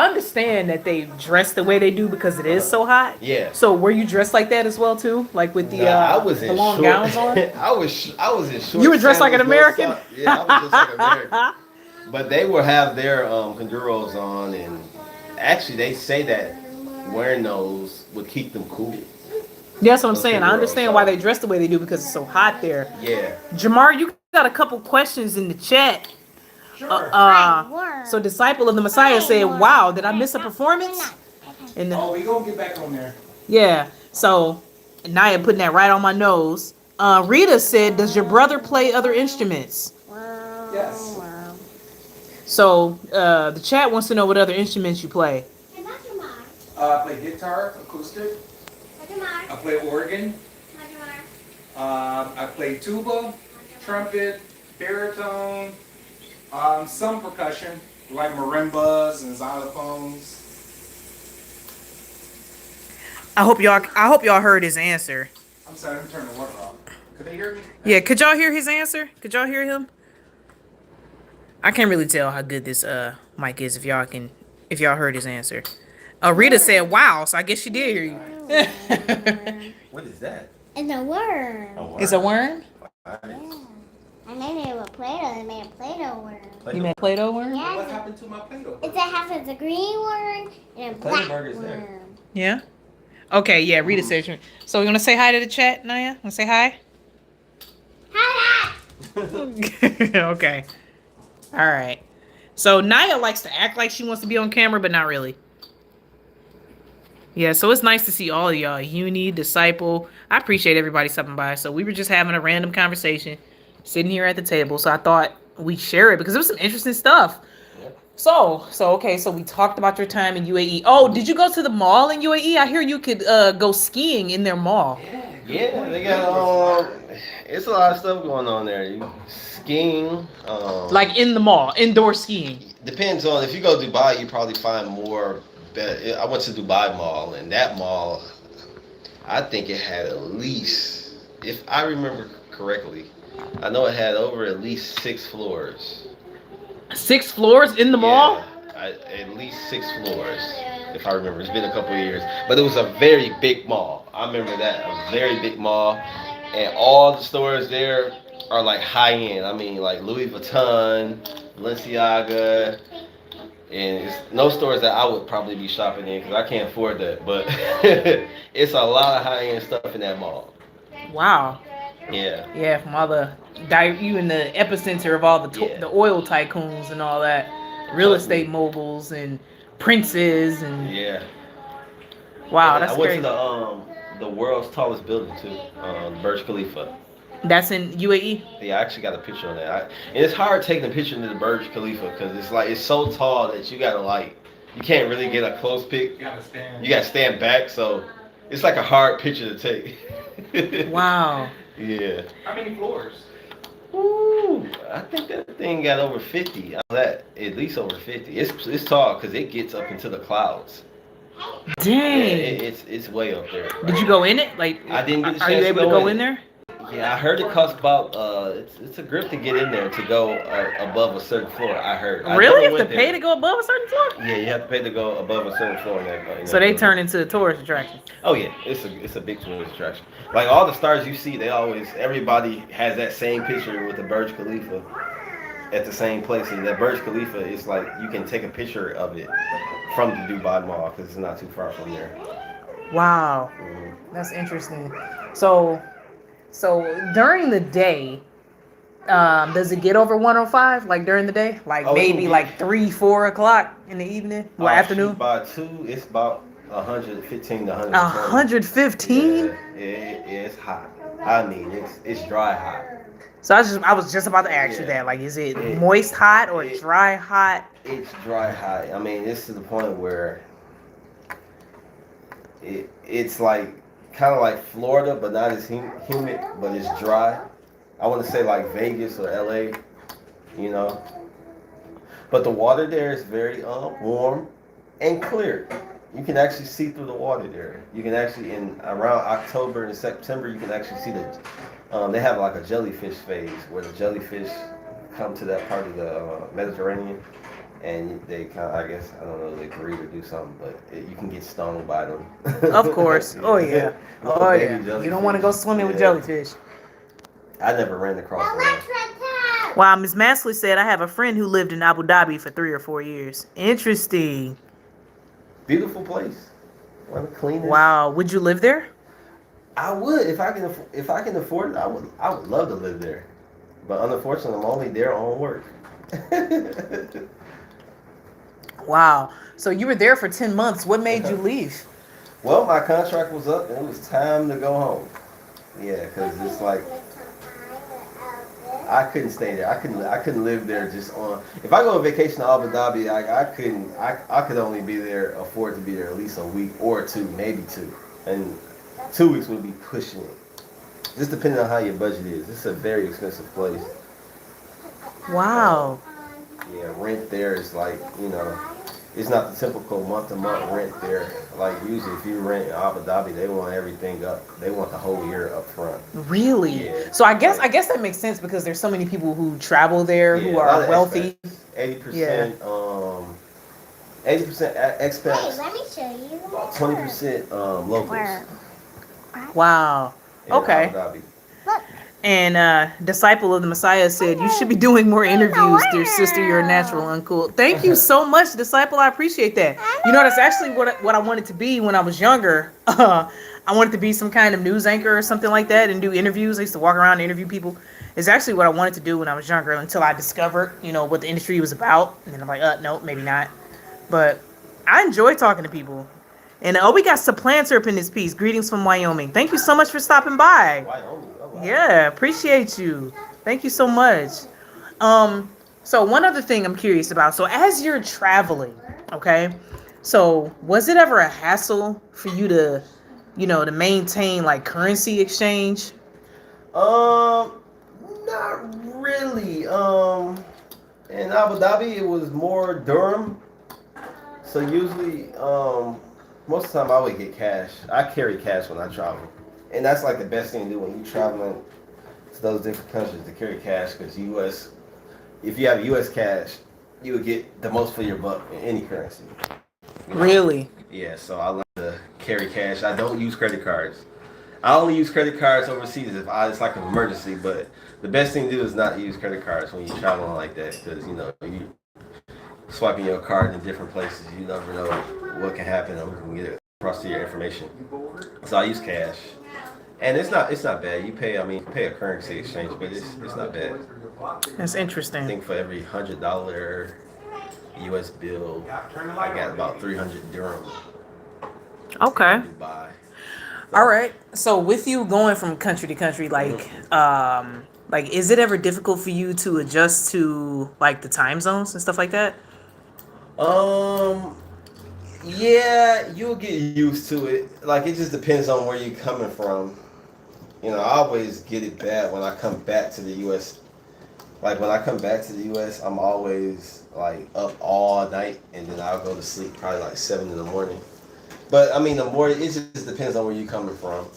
understand that they dress the way they do because it is so hot. Yeah. So were you dressed like that as well too? Like with the I was in the long short, gowns on? I was in short. You were dressed like an American? Yeah, I was just like an American. But they will have their conjuros on, and actually they say that wearing those would keep them cool. That's what I'm saying. I understand why they dress the way they do because it's so hot there. Yeah. Jamar, you got a couple questions in the chat. Sure. So Disciple of the Messiah said, wow, did I miss a performance? And We gonna get back on there. yeah, so Naya putting that right on my nose. Rita said, does your brother play other instruments? Yes. So the chat wants to know what other instruments you play. I play guitar, acoustic. I play organ. I play tuba, trumpet, baritone, some percussion, like marimbas and xylophones. I hope y'all heard his answer. I'm sorry, let me turn the water off. Could they hear me? Yeah, could y'all hear his answer? Could y'all hear him? I can't really tell how good this mic is if y'all heard his answer. Rita said wow, so I guess she did hear you. What is that? It's a worm. A worm. It's a worm? Nice. I made it with Play-Doh. I made a Play-Doh worm. You made Play-Doh worm? Yeah, What happened to my Play-Doh? it's a half of the green worm and a Play-Doh black burger's there. worm. Yeah. Okay, yeah, Rita said she- So we're gonna say hi to the chat, Naya? Wanna say hi? Hi! Okay. Alright. So Naya likes to act like she wants to be on camera, but not really. Yeah, so it's nice to see all of y'all. Uni, Disciple. I appreciate everybody stopping by. So we were just having a random conversation, sitting here at the table. So I thought we'd share it because it was some interesting stuff. Yep. So okay, so we talked about your time in UAE. Oh, did you go to the mall in UAE? I hear you could go skiing in their mall. Yeah, they got it's a lot of stuff going on there. Skiing, Like in the mall, indoor skiing. depends on if you go to Dubai, you probably find more. I went to Dubai Mall, and that mall, I think it had at least, if I remember correctly, I know it had over at least 6 floors. 6 floors in the mall? Yeah, at least 6 floors, if I remember. It's been a couple of years, but it was a very big mall. I remember that, a very big mall, and all the stores there are like high end. I mean, like Louis Vuitton, Balenciaga, and it's no stores that I would probably be shopping in because I can't afford that. But it's a lot of high end stuff in that mall. Wow. Yeah. Yeah, from all the you in the epicenter of all Yeah. the oil tycoons and all that, real estate moguls and princes and Yeah. wow, And that's I went crazy. to the world's tallest building too, Burj Khalifa. That's in UAE. Yeah, I actually got a picture on that. And it's hard taking a picture into the Burj Khalifa because it's so tall that you gotta you can't really get a close pic. You gotta stand. You gotta stand back, so it's like a hard picture to take. Wow. Yeah. How many floors? Ooh, I think that thing got over 50. That at least over 50. It's tall because it gets up into the clouds. Yeah, Dang. it's way up there. Did you go in it? Like, I didn't get a are you chance to able to go go in in there? Yeah, I heard it costs about it's a grip to get in there to go above a certain floor. I heard. I Really? You never have to went pay there. to go above a certain floor? Yeah, you have to pay to go above a certain floor in that. In So that they building. turn into a tourist attraction. Oh yeah, it's a big tourist attraction. Like all the stars you see, everybody has that same picture with the Burj Khalifa at the same place. And that Burj Khalifa is like you can take a picture of it from the Dubai Mall because it's not too far from there. Wow. Mhm. That's interesting. So during the day, does it get over 105? Like during the day, like Oh, it maybe can like 3-4 o'clock in the evening, or afternoon? By 2, it's about 115 to 120. 115. Yeah, it's hot. I mean, it's dry hot. So I was just about to ask you Yeah. that. Like, is it It- moist hot or it- dry hot? It's dry hot. I mean, it's to the point where it's like kind of like Florida, but not as humid, but it's dry. I want to say like Vegas or LA, you know. But the water there is very warm and clear. You can actually see through the water there. You can actually around October and September, you can actually see they have like a jellyfish phase where the jellyfish come to that part of the Mediterranean, and they kind of, I guess, I don't know, they breed or do something, but you can get stung by them. Of course. Oh yeah. Little Oh baby yeah. You don't want to go jellyfish. swimming with Yeah. jellyfish. I never ran across one. Wow, Miss Masley said I have a friend who lived in Abu Dhabi for 3 or 4 years. Interesting. Beautiful place. One of the cleanest. Wow. Would you live there? I would if I can afford it. I would love to live there, but unfortunately, I'm only there on work. Wow. So you were there for 10 months. What made you leave? Well, my contract was up and it was time to go home. Yeah, because it's like I couldn't stay there. I couldn't live there just on. If I go on vacation to Abu Dhabi, I could only be there, afford to be there at least a week or 2, maybe 2, and 2 weeks would be pushing it. Just depending on how your budget is. It's a very expensive place. Wow. Yeah, rent there is like, it's not the typical month to month rent there. Like usually, if you rent in Abu Dhabi, they want everything up. They want the whole year up front. Really? Yeah. So I Like, guess that makes sense because there's so many people who travel there yeah, who a lot are of wealthy. expats. 80%. Yeah. 80% Hey, expats. let me show you. About 20% locals Where? Wow. in Okay. Abu Dhabi. Look. And Disciple of the Messiah said, "You should be doing more interviews, dear sister. You're a natural uncle." Thank you so much, Disciple. I appreciate that. You know, that's actually what I wanted to be when I was younger. I wanted to be some kind of news anchor or something like that and do interviews. I used to walk around and interview people. It's actually what I wanted to do when I was younger until I discovered, what the industry was about. And then I'm like, no, maybe not. But I enjoy talking to people. And we got Supplanter up in this piece. Greetings from Wyoming. Thank you so much for stopping by. Wyoming. Oh, wow. Yeah, appreciate you. Thank you so much. So one other thing I'm curious about. So as you're traveling, okay, so was it ever a hassle for you to, to maintain like currency exchange? Not really. In Abu Dhabi, it was more dirham. So usually, most of the time I would get cash. I carry cash when I travel, and that's like the best thing to do when you're traveling to those different countries to carry cash. Because U.S., if you have U.S. cash, you would get the most for your buck in any currency. Really? Yeah. So I like to carry cash. I don't use credit cards. I only use credit cards overseas if it's like an emergency. But the best thing to do is not use credit cards when you're traveling like that, because you swiping your card in different places, you never know what can happen or who can get across to your information. So I use cash, and it's not bad. You pay a currency exchange, but it's not bad. That's I interesting. think for every $100 U.S. bill, I got about 300 dirham Okay. to buy. All right. So with you going from country to country, like is it ever difficult for you to adjust to like the time zones and stuff like that? Um, yeah, you'll get used to it. Like it just depends on where you're coming from. I always get it bad when I come back to the U.S. Like when I come back to the U.S., I'm always like up all night, and then I'll go to sleep probably like 7 in the morning. But I mean, the more it just depends on where you're coming from.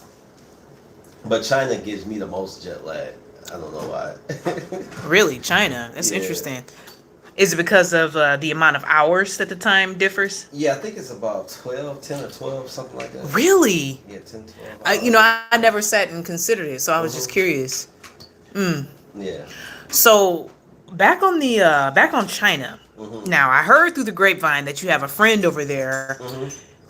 But China gives me the most jet lag. I don't know why. Really, China. That's Yeah. interesting. Is it because of the amount of hours that the time differs? Yeah, I think it's about 10 or 12, something like that. Really? Yeah, 10, 12 I, hours. you know, I never sat and considered it, so I was just curious. Yeah. So back on China. Now I heard through the grapevine that you have a friend over there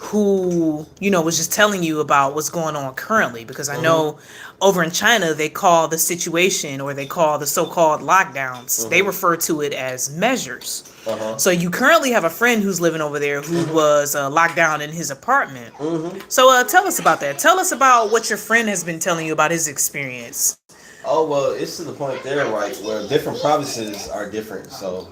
who was just telling you about what's going on currently, because I know over in China they call the situation, or they call the so-called lockdowns, they refer to it as measures. So you currently have a friend who's living over there who was locked down in his apartment. So tell us about that. Tell us about what your friend has been telling you about his experience. Oh, well, it's to the point there, like, where different provinces are different. So,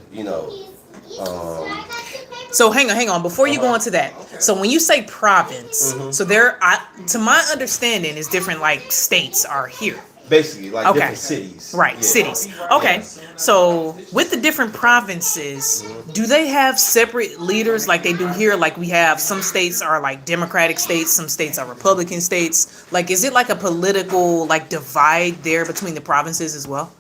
So hang on, before you go into that. So when you say province, so to my understanding, is different like states are here. basically, like Okay. different cities. Right, Yeah. cities. Okay. So with the different provinces, do they have separate leaders like they do here? Like we have some states are like Democratic states, some states are Republican states. Like is it like a political like divide there between the provinces as well?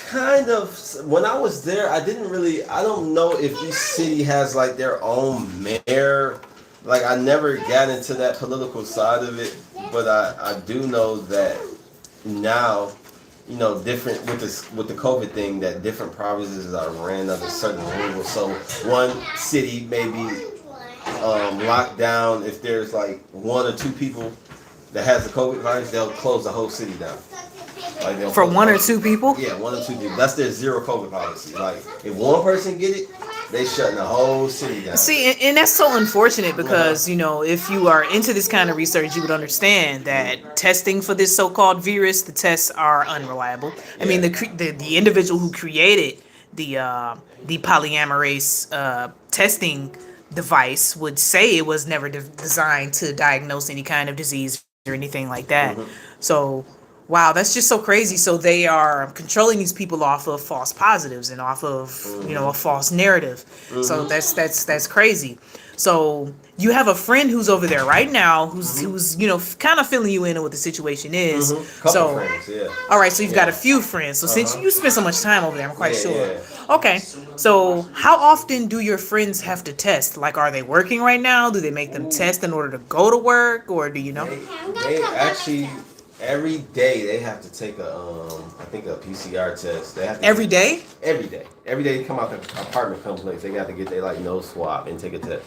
Kind of. When I was there, I don't know if each city has like their own mayor. Like I never got into that political side of it, but I do know that now, different with the COVID thing, that different provinces are ran under certain rules. So one city may be locked down if there's like 1 or 2 people that has the COVID virus, they'll close the whole city down. Like For 1 or 2 people? Yeah, 1 or 2 people. That's their zero COVID policy. Like if one person get it, they shutting the whole city down. See, and that's so unfortunate because, if you are into this kind of research, you would understand that testing for this so-called virus, the tests are unreliable. I mean, the individual who created the polymerase testing device would say it was never designed to diagnose any kind of disease or anything like that. So Wow, that's just so crazy. So they are controlling these people off of false positives and off of, a false narrative. So that's crazy. So you have a friend who's over there right now who's kind of filling you in on what the situation is. Couple So friends, yeah. all right, so you've got a Yeah. few friends. So since you spend so much time over there, I'm quite Yeah, sure. yeah. Okay. So how often do your friends have to test? Like, are they working right now? Do they make them test in order to go to work, or do you know? They actually every day they have to take a I think a PCR test. They have to Every day? every day. Every day they come out the apartment complex, they got to get their like nose swab and take a test.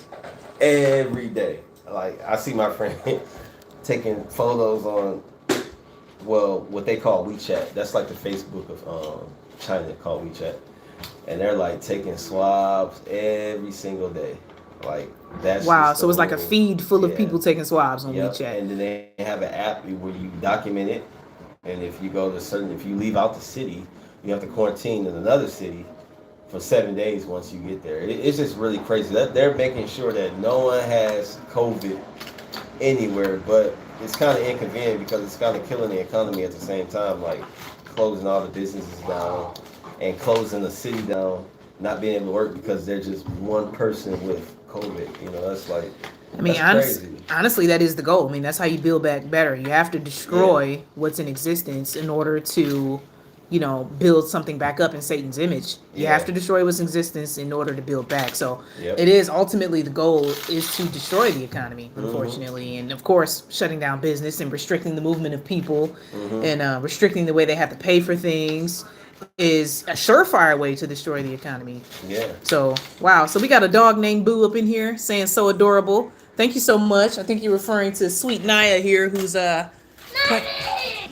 Every day. Like I see my friend taking photos on what they call WeChat. That's like the Facebook of China called WeChat. And they're like taking swabs every single day. Like that's Wow. just So it's like a whole- feed full of yeah. people taking swabs on Yep. WeChat. And then they have an app where you document it. And if you go to if you leave out the city, you have to quarantine in another city for 7 days once you get there. It's just really crazy. They're making sure that no one has COVID anywhere, but it's kind of inconvenient because it's kind of killing the economy at the same time, like closing all the businesses down and closing the city down, not being able to work because there's just one person with COVID. That's like, I mean, that's crazy. honestly, that is the goal. I mean, that's how you build back better. You have to destroy what's in existence in order to, build something back up in Satan's image. You Yeah. have to destroy what's in existence in order to build back. So Yep. it is ultimately the goal is to destroy the economy, unfortunately. And of course, shutting down business and restricting the movement of people and restricting the way they have to pay for things is a surefire way to destroy the economy. Yeah. So, wow. So we got a dog named Boo up in here saying so adorable. Thank you so much. I think you're referring to sweet Naya here who's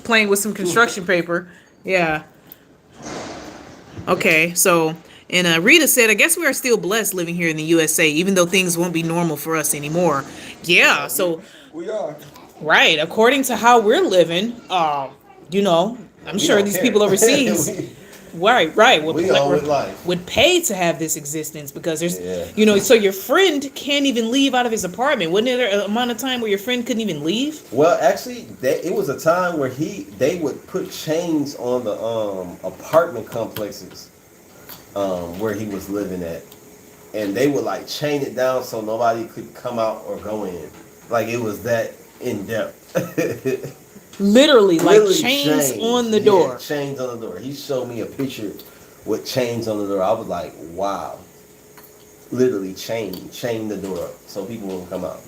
playing with some construction paper. Yeah. Okay. So, and Rita said, I guess we are still blessed living here in the USA, even though things won't be normal for us anymore. Yeah. So, We are. right. According to how we're living, I'm We sure don't these care. people overseas. Right. We on with life. Would pay to have this existence because there's, Yeah. so your friend can't even leave out of his apartment. Wasn't there an amount of time where your friend couldn't even leave? Well, actually, it was a time where they would put chains on the apartment complexes where he was living at, and they would like chain it down so nobody could come out or go in. Like it was that in depth. Literally, like Literally chains on the door. Yeah, chains on the door. He showed me a picture with chains on the door. I was like, wow. Literally chain the door up so people won't come out.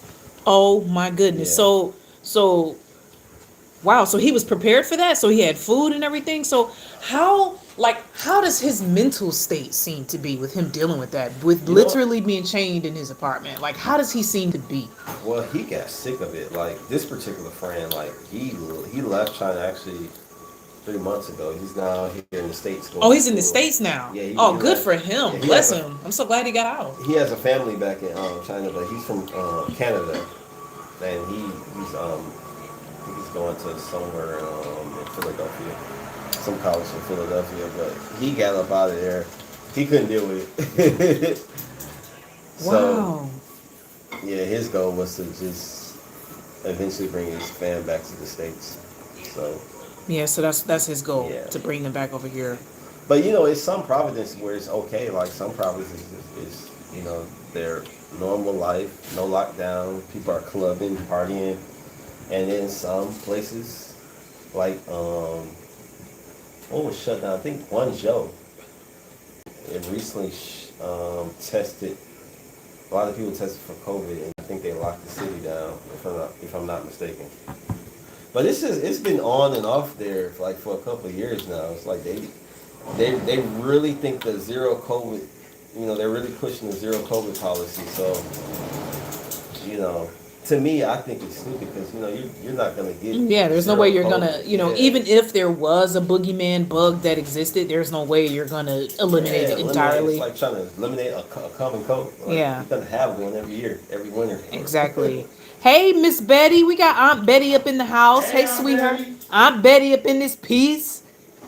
Oh my goodness. Yeah. So wow, so he was prepared for that? So he had food and everything? So how does his mental state seem to be with him dealing with that? With literally being chained in his apartment? Like, how does he seem to be? Well, he got sick of it. Like this particular friend, like he left China actually 3 months ago. He's now here in the States. Oh, he's in the States now. Yeah. Oh, good for him. Yeah, he Bless has him. I'm so glad he got out. He has a family back in China, but he's from Canada, and he's I think he's going to somewhere in Philadelphia, some college in Philadelphia. But he got up out of there. He couldn't deal with it. So, Wow. yeah, his goal was to just eventually bring his fam back to the States. So, Yeah, so that's his goal, Yeah. to bring them back over here. but it's some provinces where it's okay. Like some provinces is their normal life, no lockdown. People are clubbing, partying, and then some places like what was shut down? I think Guangzhou. It recently tested. A lot of people tested for COVID, and I think they locked the city down. If I'm not mistaken. But it's been on and off there for a couple of years now. It's like they really think the zero COVID. They're really pushing the zero COVID policy. So to me, I think it's stupid because you're not gonna get. Yeah, there's no zero way you're COVID. gonna, Yeah. even if there was a boogeyman bug that existed, there's no way you're gonna eliminate it entirely. It's like trying to eliminate a common cold. Like, Yeah. you're gonna have one every year, every winter. Exactly. Hey, Miss Betty, we got Aunt Betty up in the house. Hey, sweetheart. Betty. Aunt Betty up in this piece.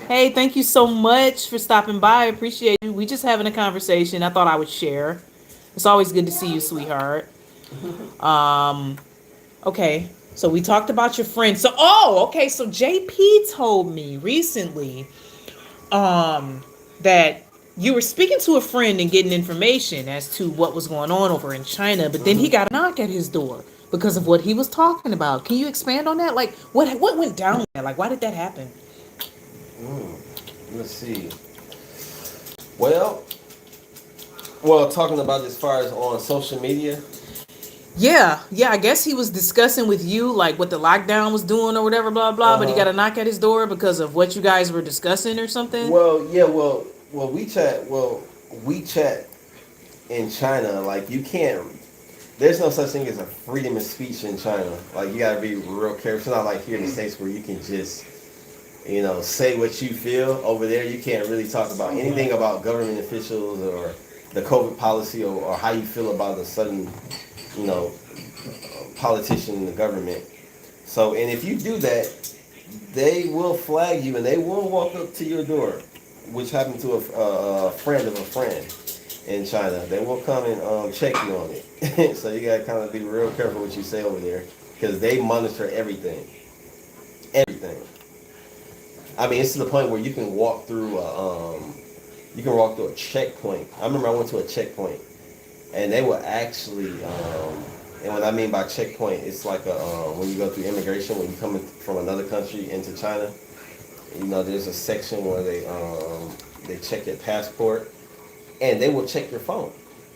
Hey, thank you so much for stopping by. I appreciate you. We just having a conversation. I thought I would share. It's always good to see you, sweetheart. Okay. So we talked about your friend. So okay. So JP told me recently that you were speaking to a friend and getting information as to what was going on over in China, but then he got a knock at his door because of what he was talking about. Can you expand on that? Like what went down there? Like why did that happen? Let's see. Well, well, talking about as far as on social media. Yeah, I guess he was discussing with you like what the lockdown was doing or whatever, blah blah. But he got a knock at his door because of what you guys were discussing or something. Well, yeah, well, WeChat in China, like you can't. There's no such thing as a freedom of speech in China. Like you gotta be real careful. It's not like here in the States where you can just, say what you feel. Over there, you can't really talk about anything about government officials or the COVID policy or how you feel about a certain, politician in the government. So, and if you do that, they will flag you and they will walk up to your door, which happened to a friend of a friend in China. They will come and check you on it. So you gotta kind of be real careful what you say over there because they monitor everything. Everything. I mean, it's to the point where you can walk through a checkpoint. I remember I went to a checkpoint, and they will actually, and what I mean by checkpoint, it's like when you go through immigration, when you come from another country into China, there's a section where they check your passport, and they will check your phone.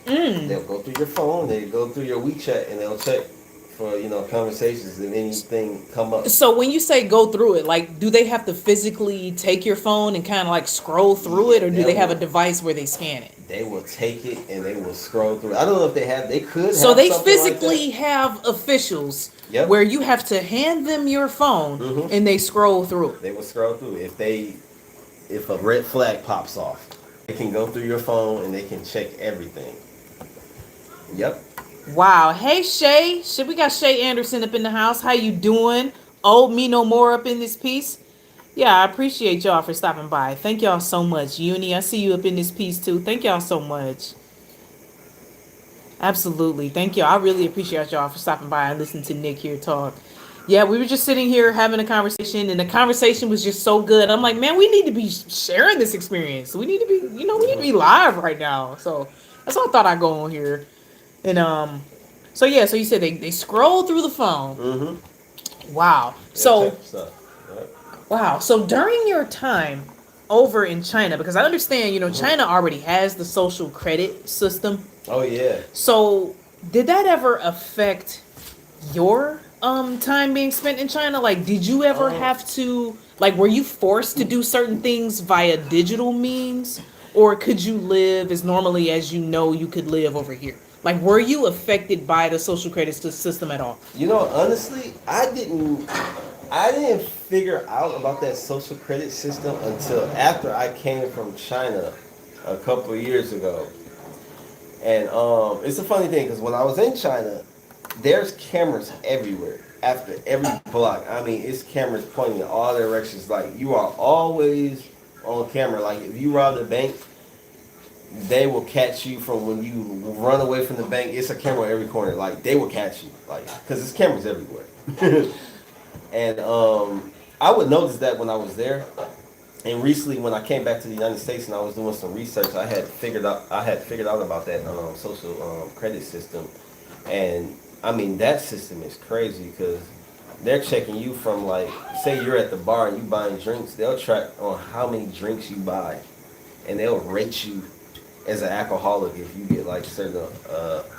They'll go through your phone, they go through your WeChat, and they'll check for conversations and anything come up. So when you say go through it, like, do they have to physically take your phone and kind of like scroll through it, or do they have a device where they scan it? They will take it and they will scroll through it. I don't know if they could. So have they something physically like have officials Yep. where you have to hand them your phone and they scroll through it. They will scroll through it. If a red flag pops off, they can go through your phone and they can check everything. Yep. Wow. Hey Shay. We got Shay Anderson up in the house. How you doing? Old me no more up in this piece. Yeah, I appreciate y'all for stopping by. Thank y'all so much. Uni, I see you up in this piece too. Thank y'all so much. Absolutely. Thank y'all. I really appreciate y'all for stopping by and listening to Nick here talk. Yeah, we were just sitting here having a conversation, and the conversation was just so good. I'm like, man, we need to be sharing this experience. We need to be, we need to be live right now. So that's why I thought I'd go on here. And so yeah, so you said they scroll through the phone. Wow. So Check stuff. Yep. wow. So during your time over in China, because I understand, China already has the social credit system. Oh yeah. So did that ever affect your time being spent in China? Like, did you ever have to, like, were you forced to do certain things via digital means, or could you live as normally as you could live over here? Like, were you affected by the social credit system at all? Honestly, I didn't figure out about that social credit system until after I came from China a couple of years ago. And it's a funny thing because when I was in China, there's cameras everywhere. After every block, I mean, it's cameras pointing in all directions. Like, you are always on camera. Like, if you rob the bank, they will catch you from when you run away from the bank. It's a camera every corner. Like, they will catch you. Like, because there's cameras everywhere. And I would notice that when I was there. And recently, when I came back to the United States and I was doing some research, I had figured out about that social credit system. And I mean, that system is crazy because they're checking you from, like, say you're at the bar and you buying drinks, they'll track on how many drinks you buy, and they'll rate you as an alcoholic if you get like certain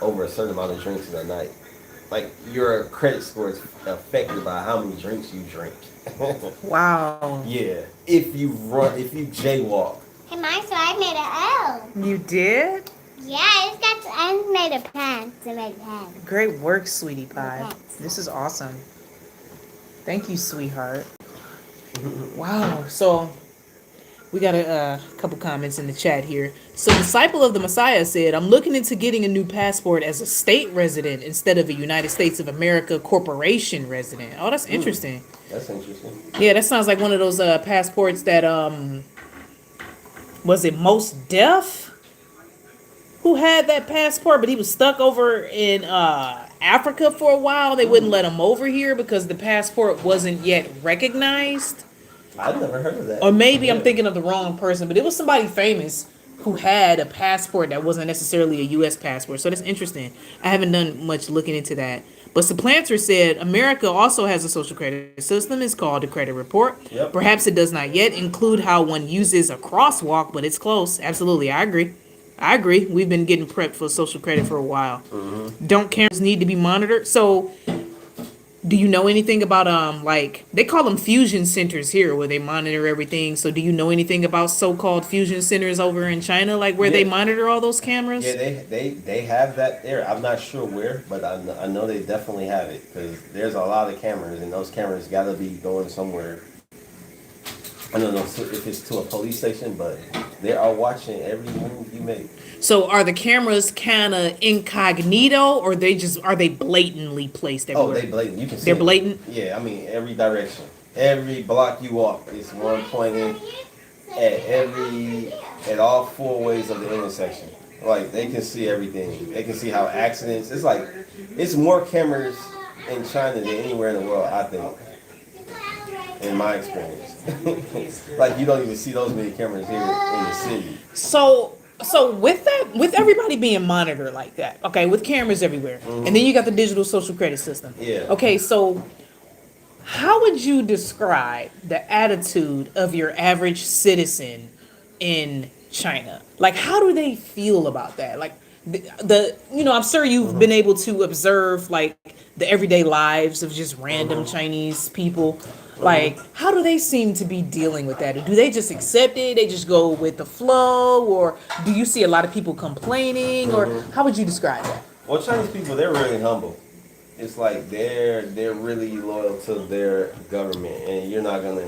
over a certain amount of drinks in a night. Like, your credit score is affected by how many drinks you drink. Wow. Yeah. If you jaywalk. Hey, Mike, so I made an L. You did? Yeah, I made a pants. I made a pen. Great work, sweetie pie. Thanks. This is awesome. Thank you, sweetheart. Wow. So we got a couple comments in the chat here. So Disciple of the Messiah said, I'm looking into getting a new passport as a state resident instead of a United States of America corporation resident. Oh, that's interesting. That's interesting. Yeah, that sounds like one of those passports that was it Most Def who had that passport, but he was stuck over in Africa for a while. They wouldn't let them over here because the passport wasn't yet recognized. I've never heard of that. Or maybe I'm Yeah. thinking of the wrong person, but it was somebody famous who had a passport that wasn't necessarily a U.S. passport. So that's interesting. I haven't done much looking into that. But Supplanter said America also has a social credit system. It's called the credit report. Yep. Perhaps it does not yet include how one uses a crosswalk, but it's close. Absolutely, I agree. I agree. We've been getting prepped for social credit for a while. Don't cameras need to be monitored? So do you know anything about like they call them fusion centers here where they monitor everything? So do you know anything about so-called fusion centers over in China, like where they Yeah. monitor all those cameras? Yeah, they have that there. I'm not sure where, but I know they definitely have it because there's a lot of cameras, and those cameras got to be going somewhere. I don't know if it's to a police station, but they are watching every move you make. So are the cameras kind of incognito, or are they blatantly placed Oh, everywhere? they blatant. You can see They're it. blatant? Yeah, I mean every direction, every block you walk, it's one pointing at all four ways of the intersection. Like they can see everything. They can see how accidents. It's like it's more cameras in China than anywhere in the world. I think, in my experience, like you don't even see those many cameras here in the city. So with that, with everybody being monitored like that, okay, with cameras everywhere, and then you got the digital social credit system. Yeah. Okay, so how would you describe the attitude of your average citizen in China? Like, how do they feel about that? Like, I'm sure you've been able to observe like the everyday lives of just random Chinese people. Like, how do they seem to be dealing with that? Do they just accept it? They just go with the flow, or do you see a lot of people complaining, or how would you describe that? Well, Chinese people, they're really humble. It's like they're really loyal to their government, and you're not gonna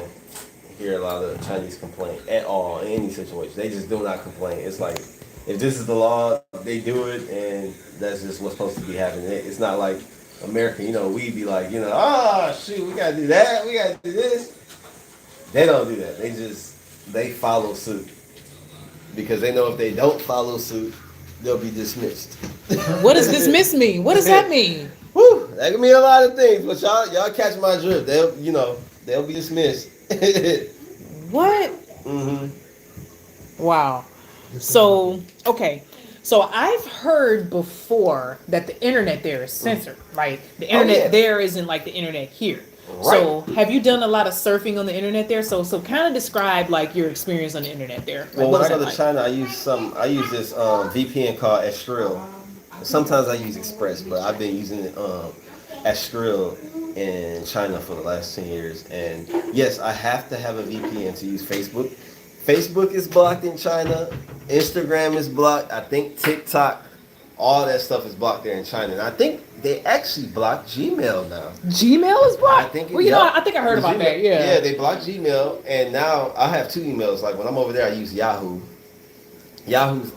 hear a lot of Chinese complaint at all in any situation. They just do not complain. It's like if this is the law, they do it, and that's just what's supposed to be happening. It's not like America, we'd be like, shoot, we gotta do that, we gotta do this. They don't do that. They follow suit because they know if they don't follow suit, they'll be dismissed. What does dismiss mean? What does that mean? Whew, that can mean a lot of things, but y'all catch my drift. They'll be dismissed. What? Wow. So, okay. So I've heard before that the internet there is censored. Like the internet there isn't like the internet here. Right. So have you done a lot of surfing on the internet there? So kind of describe like your experience on the internet there. Like, Well, what when I is go that to like? China, I use this VPN called Estrel. Sometimes I use Express, but I've been using Estrel in China for the last 10 years. And yes, I have to have a VPN to use Facebook. Facebook is blocked in China. Instagram is blocked. I think TikTok, all that stuff is blocked there in China. And I think they actually blocked Gmail now. Gmail is blocked? I think I think I heard about Gmail, that. Yeah. Yeah, they blocked Gmail, and now I have two emails. Like when I'm over there, I use Yahoo. Yahoo's,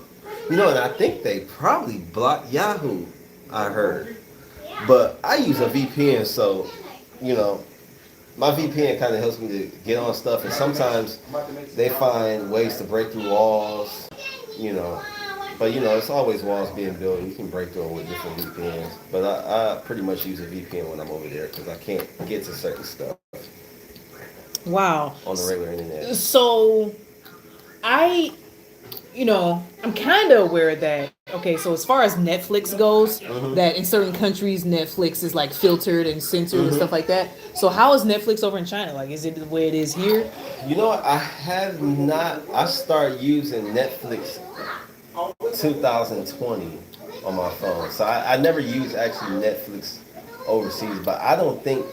and I think they probably blocked Yahoo. I heard, but I use a VPN, so my VPN kind of helps me to get on stuff, and sometimes they find ways to break through walls, But it's always walls being built. You can break through them with different VPNs. But I pretty much use a VPN when I'm over there because I can't get to certain stuff Wow. on the regular internet. So I'm kind of aware that, okay, so as far as Netflix goes, that in certain countries, Netflix is like filtered and censored and stuff like that. So how is Netflix over in China? Like, is it the way it is here? You know what? I have not. I started using Netflix 2020 on my phone. So I never used actually Netflix overseas, but I think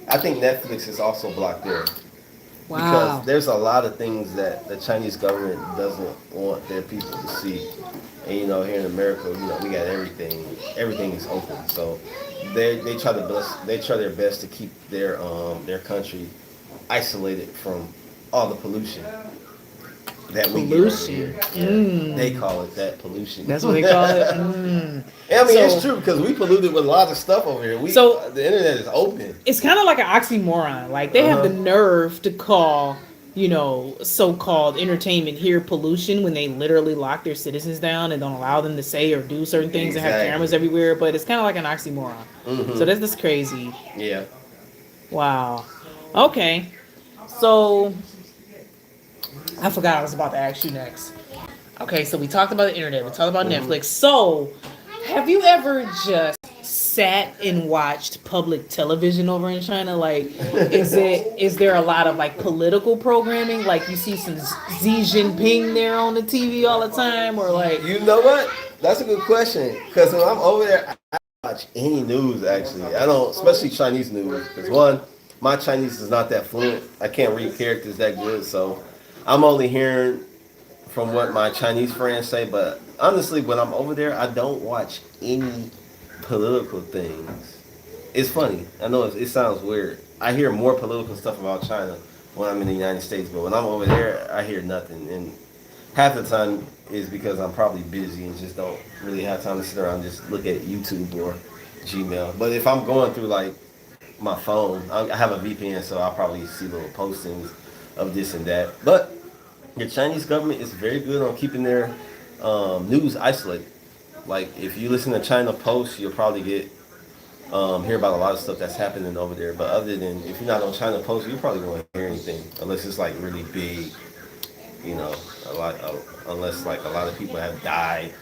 Netflix is also blocked there. Wow. Because there's a lot of things that the Chinese government doesn't want their people to see. And here in America, we got everything. Everything is open. So they try their best to keep their country isolated from all the pollution that we get over here. Yeah, they call it that, pollution. That's what they call it. I mean, it's true because we polluted with a lot of stuff over here. The internet is open. It's kind of like an oxymoron. Like they have the nerve to call so-called entertainment here pollution when they literally lock their citizens down and don't allow them to say or do certain things and have Exactly. cameras everywhere. But it's kind of like an oxymoron. Mhm. So that's just crazy. Yeah. Wow. Okay. So I forgot I was about to ask you next. Okay, so we talked about the internet. We talked about Netflix. So have you ever just sat and watched public television over in China? Like, is there a lot of like political programming? Like you see some Xi Jinping there on the TV all the time, or like You know what? That's a good question. Because when I'm over there, I don't watch any news actually. I don't, especially Chinese news. Because one, my Chinese is not that fluent. I can't read characters that good, so I'm only hearing from what my Chinese friends say. But honestly, when I'm over there, I don't watch any political things. It's funny. I know it sounds weird. I hear more political stuff about China when I'm in the United States, but when I'm over there, I hear nothing. And half the time is because I'm probably busy and just don't really have time to sit around and just look at YouTube or Gmail. But if I'm going through like my phone, I have a VPN, so I'll probably see little postings of this and that. But the Chinese government is very good on keeping their news isolated. Like if you listen to China Post, you'll probably get hear about a lot of stuff that's happening over there. But other than if you're not on China Post, you probably won't hear anything unless it's like really big. You know, unless like a lot of people have died.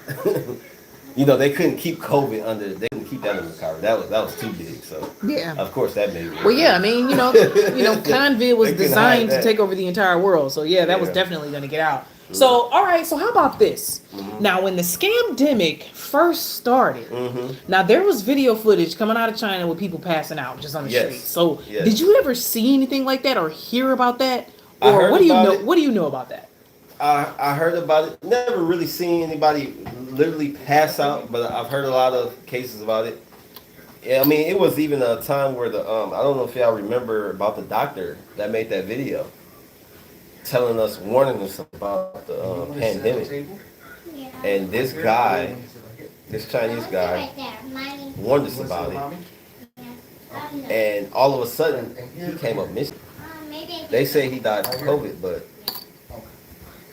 They couldn't keep COVID under. They couldn't keep that under cover. That was too big. So yeah. of course that made it. Well, yeah, I mean, CONVID was They couldn't hide designed to that. take over the entire world. So yeah, that was Yeah. definitely going to get out. So all right, so how about this? Mhm. Now, when the scamdemic first started, Mhm. now there was video footage coming out of China with people passing out just on the Yes. street. So Yes. did you ever see anything like that or hear about that? I Or heard what do you about know? it. What do you know about that? I heard about it. Never really seen anybody literally pass out, but I've heard a lot of cases about it. Yeah, I mean, it was even a time where I don't know if y'all remember about the doctor that made that video, warning us about the pandemic. Yeah. And this guy, this Chinese guy, Right there. Mommy. warned us about it. No. And all of a sudden, he came up missing. Maybe I They say he died from COVID, but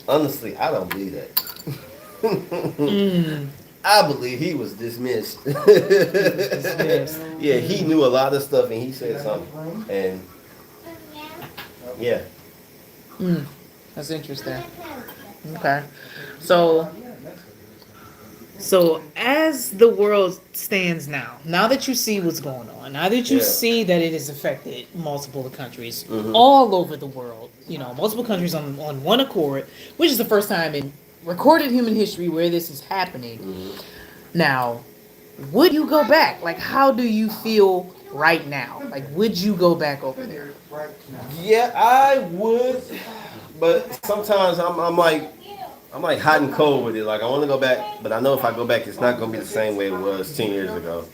honestly, I don't believe that. Mm, I believe he was dismissed. dismissed. Yeah, he knew a lot of stuff and he said something. And yeah. That's interesting. Okay. So as the world stands now that you see what's going on, now that you Yeah. see that it has affected multiple countries Mhm. all over the world, multiple countries on one accord, which is the first time in recorded human history where this is happening. Mhm. Now, would you go back? Like, how do you feel right now? Like, would you go back over there? Yeah, I would, but sometimes I'm like hot and cold with it. Like I want to go back, but I know if I go back, it's not gonna be the same way it was 10 years ago.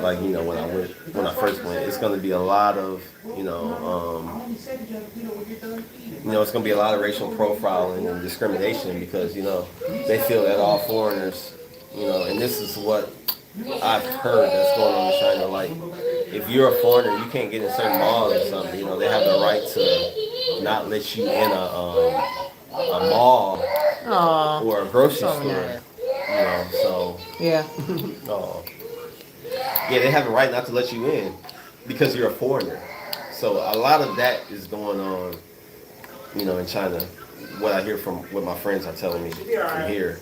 Like when I first went, it's gonna be a lot of it's gonna be a lot of racial profiling and discrimination because they feel that all foreigners, and this is what I've heard that's going on in China. Like if you're a foreigner, you can't get in certain malls or something. They have the right to not let you in a mall Oh, or a grocery so store. nice. So Yeah. oh, yeah, they have a right not to let you in because you're a foreigner. So a lot of that is going on, in China. What I hear from what my friends are telling me from here.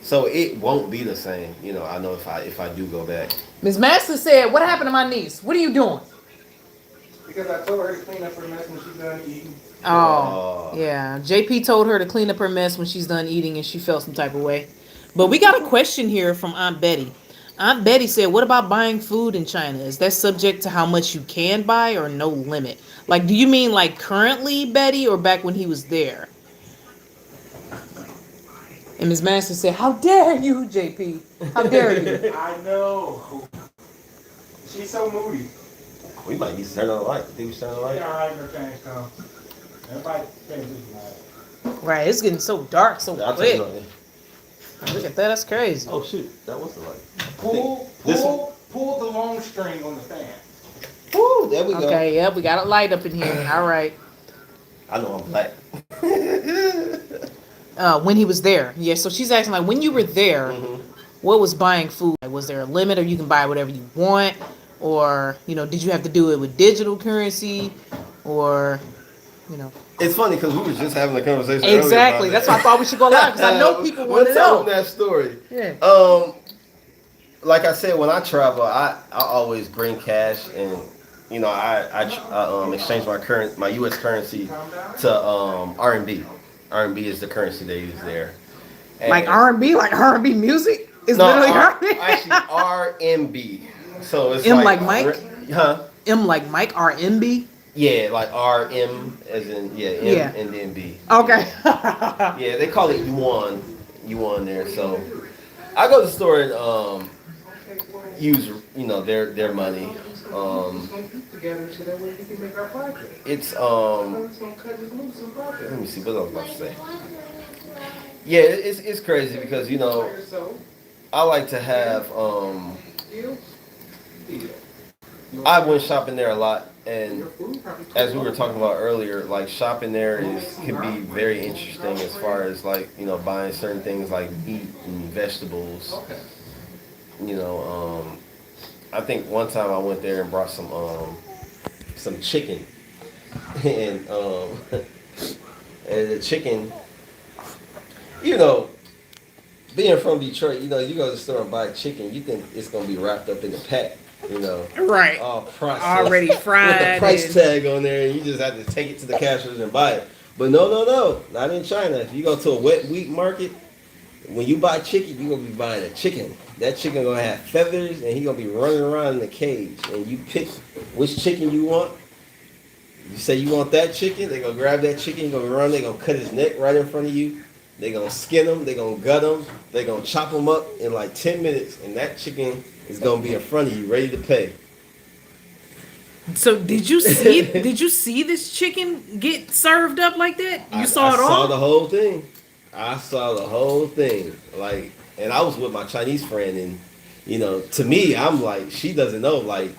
So it won't be the same, I know if I do go back. Ms. Master said, "What happened to my niece? What are you doing?" Because I told her to clean up her mess when she's done eating. Oh, yeah. JP told her to clean up her mess when she's done eating and she felt some type of way. But we got a question here from Aunt Betty. Aunt Betty said, "What about buying food in China? Is that subject to how much you can buy or no limit?" Like, do you mean like currently, Betty, or back when he was there? And Ms. Master said, "How dare you, JP? How dare you?" I know. She's so moody. We might need to turn on the light. Think we should turn on the Yeah, light? alright, no change come. Everybody pay attention. Right, it's getting so dark so I'll turn quick. it on then. Look at that, that's crazy. Oh shoot, that was the light. Pull This one? the long string on the fan. Woo, there we go. Okay, yep, we got a light up in here. All right. I know I'm black. When he was there. Yeah, so she's asking like when you were there, Hmm. what was buying food? Like, was there a limit, or you can buy whatever you want, or did you have to do it with digital currency, or you know? It's funny because we were just having a conversation Exactly. earlier That's about why I thought we should go live because I know that. people want We'll to tell them know. that story. Yeah. Like I said, when I travel, I always bring cash, and I exchange my U.S. currency to RMB. RMB is the currency they use there. Like And R&B, like R&B music is no, literally R&B. actually RMB. So it's M like Mike? Huh? M like Mike, RMB. Yeah, like RM as in M Yeah. and then B. Okay. Yeah, they call it yuan there. So I go to the store and use their money. It's let me see what I was about to say. Yeah, it's crazy because I like to have I went shopping there a lot, and as we were talking about earlier, like shopping there can be very interesting as far as like buying certain things like meat and vegetables. I think one time I went there and brought some chicken, and and the chicken, you know, being from Detroit, you go to the store and buy chicken, you think it's gonna be wrapped up in a pack, Right. all processed, Already fried. with the price and- tag on there, and you just have to take it to the cash register and buy it. But no, not in China. If you go to a wet wheat market, when you buy chicken, you're gonna be buying a chicken. That chicken gonna have feathers, and he gonna be running around in the cage. And you pick which chicken you want. You say you want that chicken, they gonna grab that chicken, gonna run, they gonna cut his neck right in front of you. They gonna skin him, they gonna gut him, they gonna chop him up in like 10 minutes, and that chicken is gonna be in front of you, ready to pay. So did you see this chicken get served up like that? You saw it all? I saw the whole thing. I saw the whole thing. Like, and I was with my Chinese friend, and to me, I'm like, she doesn't know. Like,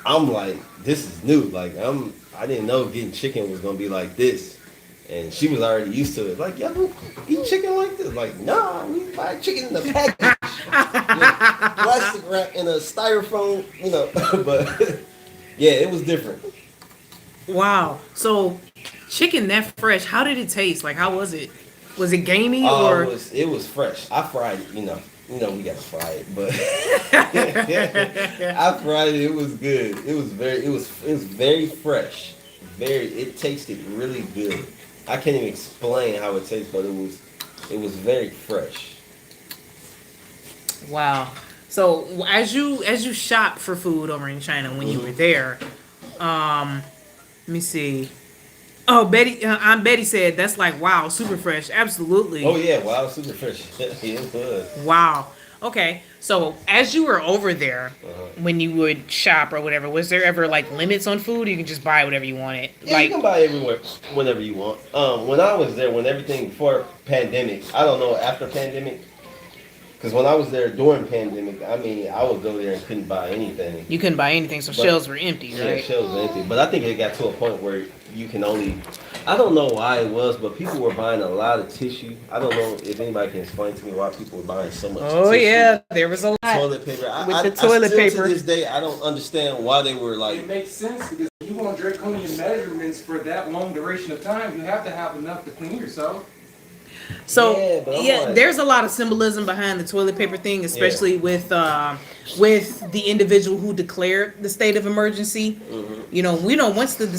I'm like, this is new. Like, I didn't know getting chicken was gonna be like this, and she was already used to it. Like, y'all eat chicken like this? Like, no, we buy chicken in a package, plastic wrap in a styrofoam. But yeah, it was different. Wow. So chicken that fresh, how did it taste? Like how was it? Was it gamey Oh, or it was fresh. I fried it. We gotta fry it, but I fried it. It was good. It was very fresh. It tasted really good. I can't even explain how it tastes, but it was very fresh. wow. So as you shop for food over in China when you were there, let me see. Oh, Aunt Betty said that's like wow, super fresh. Absolutely. Oh yeah, wow, super fresh. It was. Wow. Okay. So as you were over there, when you would shop or whatever, was there ever like limits on food? Or you can just buy whatever you wanted. Yeah, Like you can buy everywhere whenever you want. When I was there, when everything before pandemic, I don't know after pandemic, because when I was there during pandemic, I mean, I would go there and couldn't buy anything. you couldn't buy anything, so But- shelves were empty, Yeah, right? shelves were empty. But I think it got to a point where you can only. I don't know why it was, but people were buying a lot of tissue. I don't know if anybody can explain to me why people were buying so much. Oh tissue. yeah, there was a lot. Toilet paper. With the toilet still paper. To this day, I don't understand why they were like. It makes sense because if you want draconian measurements for that long duration of time, you have to have enough to clean yourself. So Yeah, but I'm like- there's a lot of symbolism behind the toilet paper thing, especially with the individual who declared the state of emergency. Mm-hmm. Once the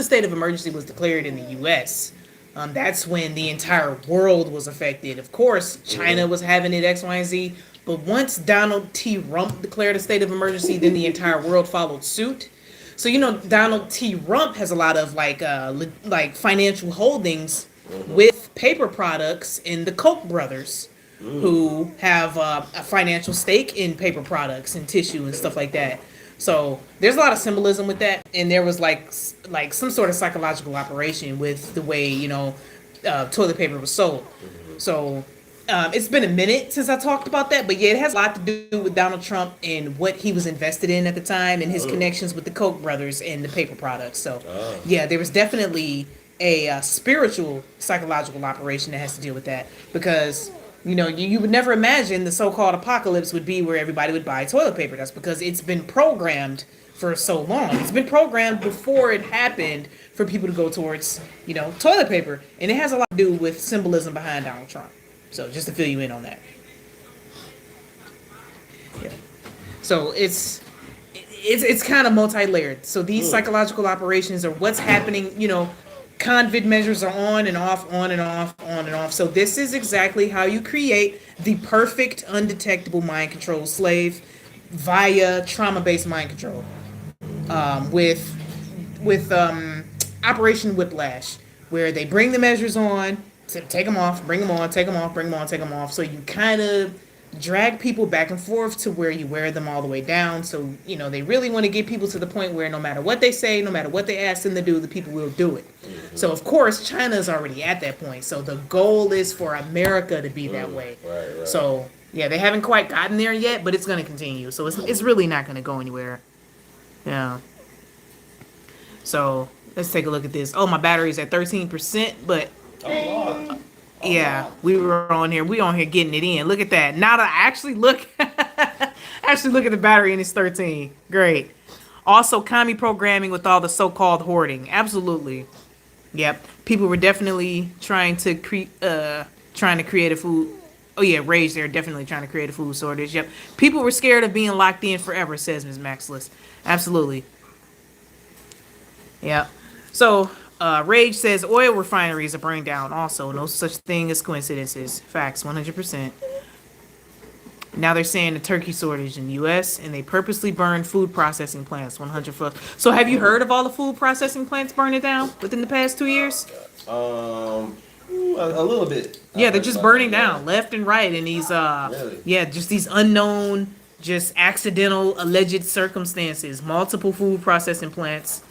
state of emergency was declared in the U.S., that's when the entire world was affected. Of course, China was having it X, Y, and Z. But once Donald T. Rump declared a state of emergency, then the entire world followed suit. So Donald T. Rump has a lot of like financial holdings with paper products in the Koch brothers, who have a financial stake in paper products and tissue and stuff like that. So there's a lot of symbolism with that, and there was like some sort of psychological operation with the way toilet paper was sold. So it's been a minute since I talked about that, but yeah, it has a lot to do with Donald Trump and what he was invested in at the time and his connections with the Koch brothers and the paper products. So yeah, there was definitely a spiritual psychological operation that has to deal with that, because you would never imagine the so-called apocalypse would be where everybody would buy toilet paper. That's because it's been programmed for so long. It's been programmed before it happened for people to go towards toilet paper, and it has a lot to do with symbolism behind Donald Trump. So just to fill you in on that. Yeah. So it's kind of multi-layered. So these psychological operations are what's happening. CONVID measures are on and off, on and off, on and off. So this is exactly how you create the perfect undetectable mind control slave via trauma-based mind control. With Operation Whiplash, where they bring the measures on, take them off, bring them on, take them off, bring them on, take them off. So you kind of drag people back and forth to where you wear them all the way down. So, they really want to get people to the point where no matter what they say, no matter what they ask them to do, the people will do it. Mm-hmm. So, of course, China is already at that point. So the goal is for America to be that way. Right. So, yeah, they haven't quite gotten there yet, but it's going to continue. So it's really not going to go anywhere. Yeah. So let's take a look at this. Oh, my battery's at 13%, but yeah, we on here getting it in. Look at that. Now that I actually look at the battery and it's 13. Great. Also, commie programming with all the so-called hoarding. Absolutely. Yep. People were definitely trying to create a food. Oh yeah, Rage. They're definitely trying to create a food shortage. Yep. People were scared of being locked in forever, says Ms. Maxless. Absolutely. Yep. So, Rage says oil refineries are burning down. Also, no such thing as coincidences. Facts, 100%. Now they're saying the turkey shortage in the U.S. and they purposely burn food processing plants. 100%. So, have you heard of all the food processing plants burning down within the past 2 years? A little bit. Yeah, they're just burning down left and right, and these Really? just these unknown, just accidental, alleged circumstances. Multiple food processing plants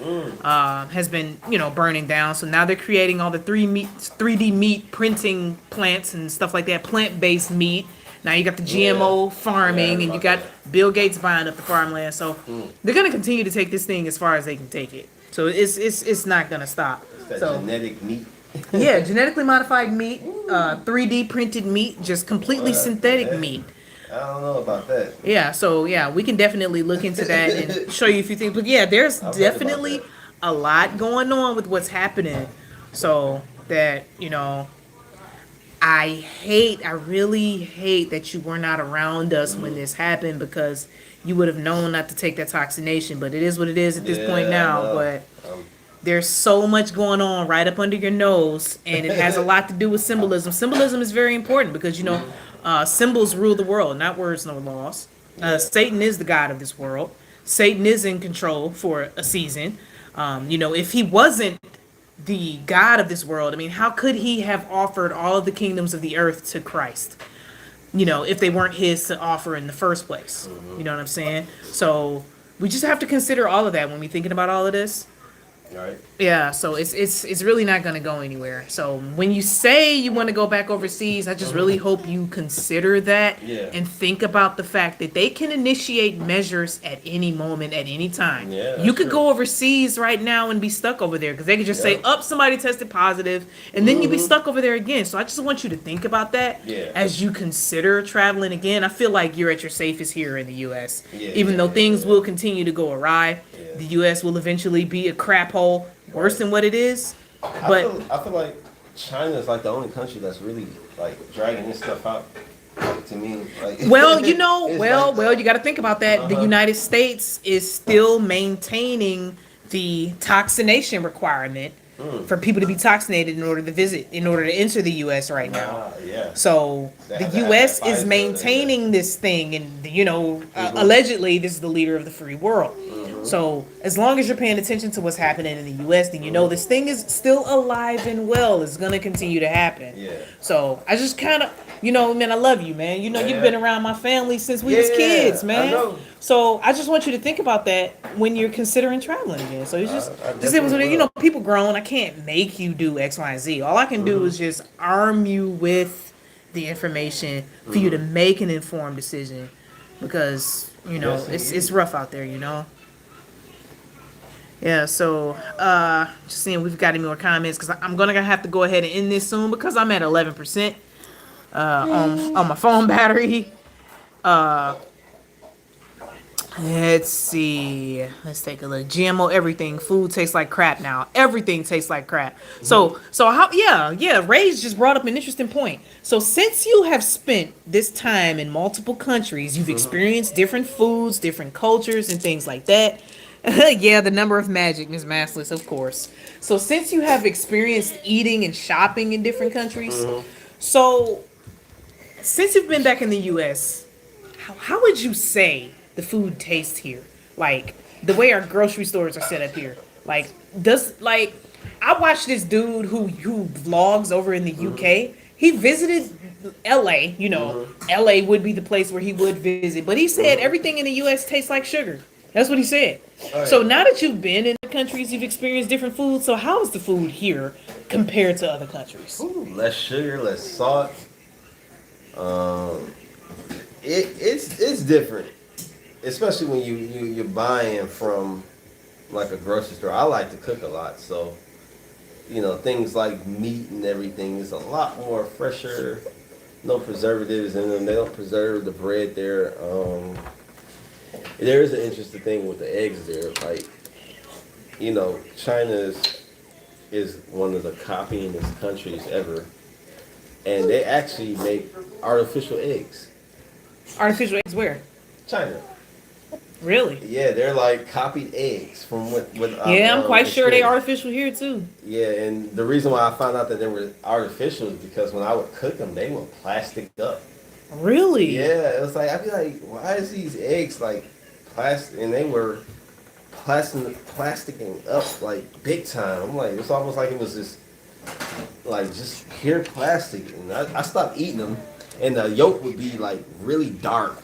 has been burning down. So now they're creating all the 3D meat printing plants and stuff like that, plant-based meat. Now you got the GMO farming, and you got Bill Gates buying up the farmland. So they're gonna continue to take this thing as far as they can take it. So it's not gonna stop. That So genetic meat. yeah, genetically modified meat, 3D printed meat, just completely synthetic meat. I don't know about that. Yeah, so yeah, we can definitely look into that and show you a few things. But yeah, there's definitely a lot going on with what's happening. So that, I really hate that you were not around us when this happened, because you would have known not to take that toxination. But it is what it is at this point now. But there's so much going on right up under your nose, and it has a lot to do with symbolism. Symbolism is very important because, symbols rule the world, not words nor laws. Satan is the god of this world. Satan is in control for a season. If he wasn't the god of this world, I mean, how could he have offered all of the kingdoms of the earth to Christ? If they weren't his to offer in the first place. You know what I'm saying? So we just have to consider all of that when we're thinking about all of this. Right. Yeah, so it's really not going to go anywhere. So when you say you want to go back overseas, I just really hope you consider that and think about the fact that they can initiate measures at any moment, at any time. Yeah, you could true. go overseas right now and be stuck over there because they could just say, somebody tested positive, and then you'd be stuck over there again. So I just want you to think about that as you consider traveling again. I feel like you're at your safest here in the U.S. Even though things will continue to go awry. The U.S. will eventually be a crap hole worse than what it is. But I feel like China is like the only country that's really like dragging this stuff out. Like, to me, like well, it's like, you got to think about that. The United States is still maintaining the toxination requirement for people to be toxinated in order to enter the U.S. right now. So the U.S. is maintaining this thing, and allegedly this is the leader of the free world. So as long as you're paying attention to what's happening in the U.S., then this thing is still alive and well. It's gonna continue to happen. So I just kind of, man, I love you, man. You've been around my family since we was kids, man. I know. So I just want you to think about that when you're considering traveling again. So it's just it was, people grown. I can't make you do X, Y, and Z. All I can do is just arm you with the information for you to make an informed decision, because it's rough out there, Yeah, so just seeing we've got any more comments because I'm gonna have to go ahead and end this soon because I'm at 11% on my phone battery. Uh, let's see. Let's take a look. GMO everything. Food tastes like crap now. Everything tastes like crap. So how? Yeah. Ray's just brought up an interesting point. So since you have spent this time in multiple countries, you've experienced different foods, different cultures, and things like that. Yeah, the number of magic, Miss Massless, of course. So since you have experienced eating and shopping in different countries, so since you've been back in the U.S., how would you say the food tastes here? Like the way our grocery stores are set up here. Like does like I watched this dude who vlogs over in the UK. He visited LA, LA would be the place where he would visit, but he said everything in the US tastes like sugar. That's what he said. So now that you've been in the countries, you've experienced different foods. So how is the food here compared to other countries? Ooh, less sugar, less salt. Um, it's different, especially when you're buying from like a grocery store. I like to cook a lot, so things like meat and everything is a lot more fresher. No preservatives in them. They don't preserve the bread there. There is an interesting thing with the eggs there. Like, China is one of the copyingest countries ever, and they actually make artificial eggs. Artificial eggs where? China. Really? Yeah, they're like copied eggs from what. Yeah, I'm quite sure they experience. artificial here too. Yeah, and the reason why I found out that they were artificial is because when I would cook them, they were plastic up. Really? Yeah, it was like I'd be like, why is these eggs like plastic? And they were plasticking up like big time. I'm like, it's almost like it was just pure plastic. And I stopped eating them, and the yolk would be like really dark.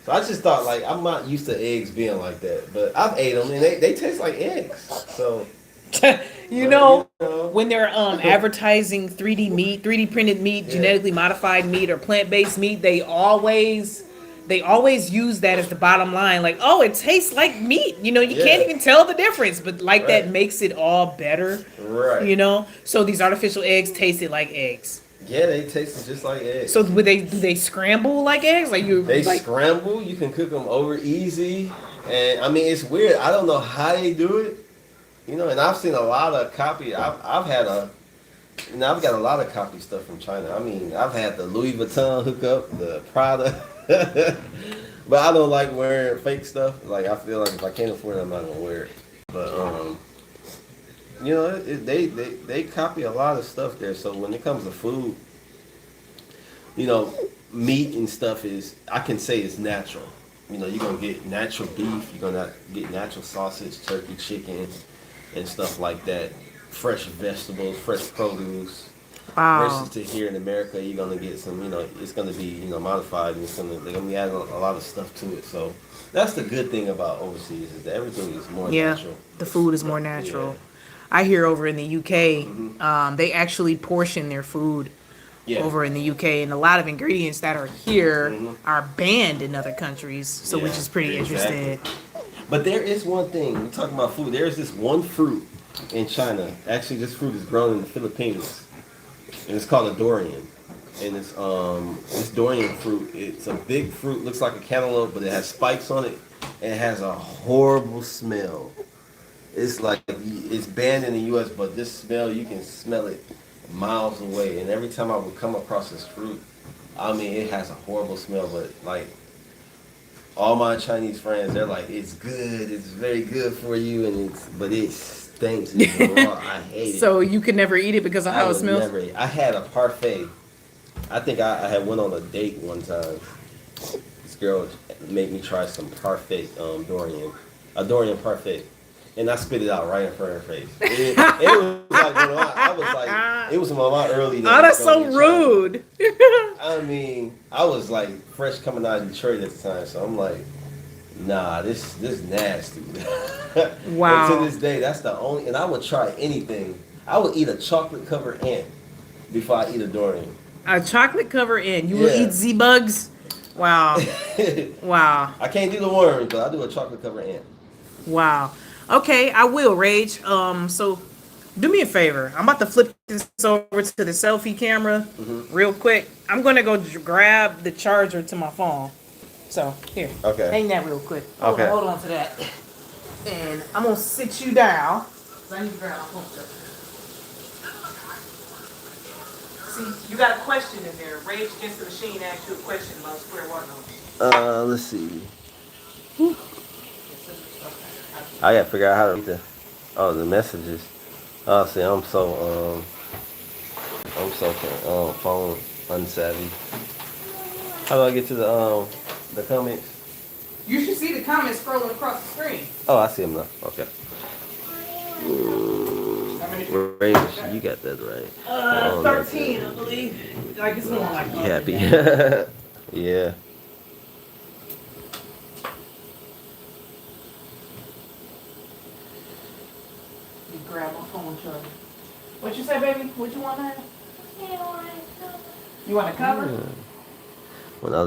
So I just thought like I'm not used to eggs being like that, but I've ate them and they taste like eggs. So When they're advertising 3D meat, 3D printed meat, genetically modified meat, or plant based meat, they always use that as the bottom line. Like, oh, it tastes like meat. You can't even tell the difference, but that makes it all better. Right. So these artificial eggs tasted like eggs. Yeah, they tasted just like eggs. So do they scramble like eggs? They scramble. You can cook them over easy, and I mean it's weird. I don't know how they do it, And I've seen a lot of copy. I've got a lot of copy stuff from China. I mean, I've had the Louis Vuitton hookup, the Prada, but I don't like wearing fake stuff. Like I feel like if I can't afford it, I'm not gonna wear it. But they copy a lot of stuff there. So when it comes to food, meat and stuff I can say it's natural. You're gonna get natural beef, you're gonna get natural sausage, turkey, chicken, and stuff like that. Fresh vegetables, fresh produce. Wow. Versus to here in America, you're gonna get some, it's gonna be, modified, and they're gonna be adding a lot of stuff to it. So that's the good thing about overseas is that everything is more natural. The food is more natural. Yeah. I hear over in the UK, they actually portion their food over in the UK, and a lot of ingredients that are here are banned in other countries. So which is pretty interesting. But there is one thing, we're talking about food, there is this one fruit in China. Actually, this fruit is grown in the Philippines, and it's called a durian. And it's this durian fruit, it's a big fruit, looks like a cantaloupe, but it has spikes on it, and it has a horrible smell. It's like, it's banned in the U.S., but this smell, you can smell it miles away. And every time I would come across this fruit, I mean, it has a horrible smell, but like, all my Chinese friends, they're like, it's good, it's very good for you, but it stinks. It's raw. I hate it. So you could never eat it because of how it smells? I had a parfait. I think I had went on a date one time. This girl made me try some parfait durian. A durian parfait. And I spit it out right in front of her face. It was like, I was like, it was one of my early days. Oh, that's so rude. I mean, I was like fresh coming out of Detroit at the time, so I'm like, nah, this nasty. Wow. And to this day, that's the only, and I would try anything. I would eat a chocolate covered ant before I eat a durian. A chocolate covered ant. You will eat Z-bugs? Wow. Wow. I can't do the worms, but I do a chocolate covered ant. Wow. Okay, I will, Rage. So do me a favor. I'm about to flip this over to the selfie camera real quick. I'm gonna go grab the charger to my phone. So here, Okay. hang that real quick. Okay. Hold on to that. And I'm gonna sit you down. 'Cause I need to grab my phone. See, you got a question in there. Rage Against the Machine asked you a question about square watermelon. Let's see. I gotta figure out how to read the messages. Oh, see, I'm so phone unsavvy. How do I get to the comments? You should see the comments scrolling across the screen. Oh, I see them now. Okay. Rage, you got that right. Oh, 13, I believe. Like it's going like You happy? Yeah. You grab my phone charger. What you say, baby? What you want to have? I want to You want a cover? When I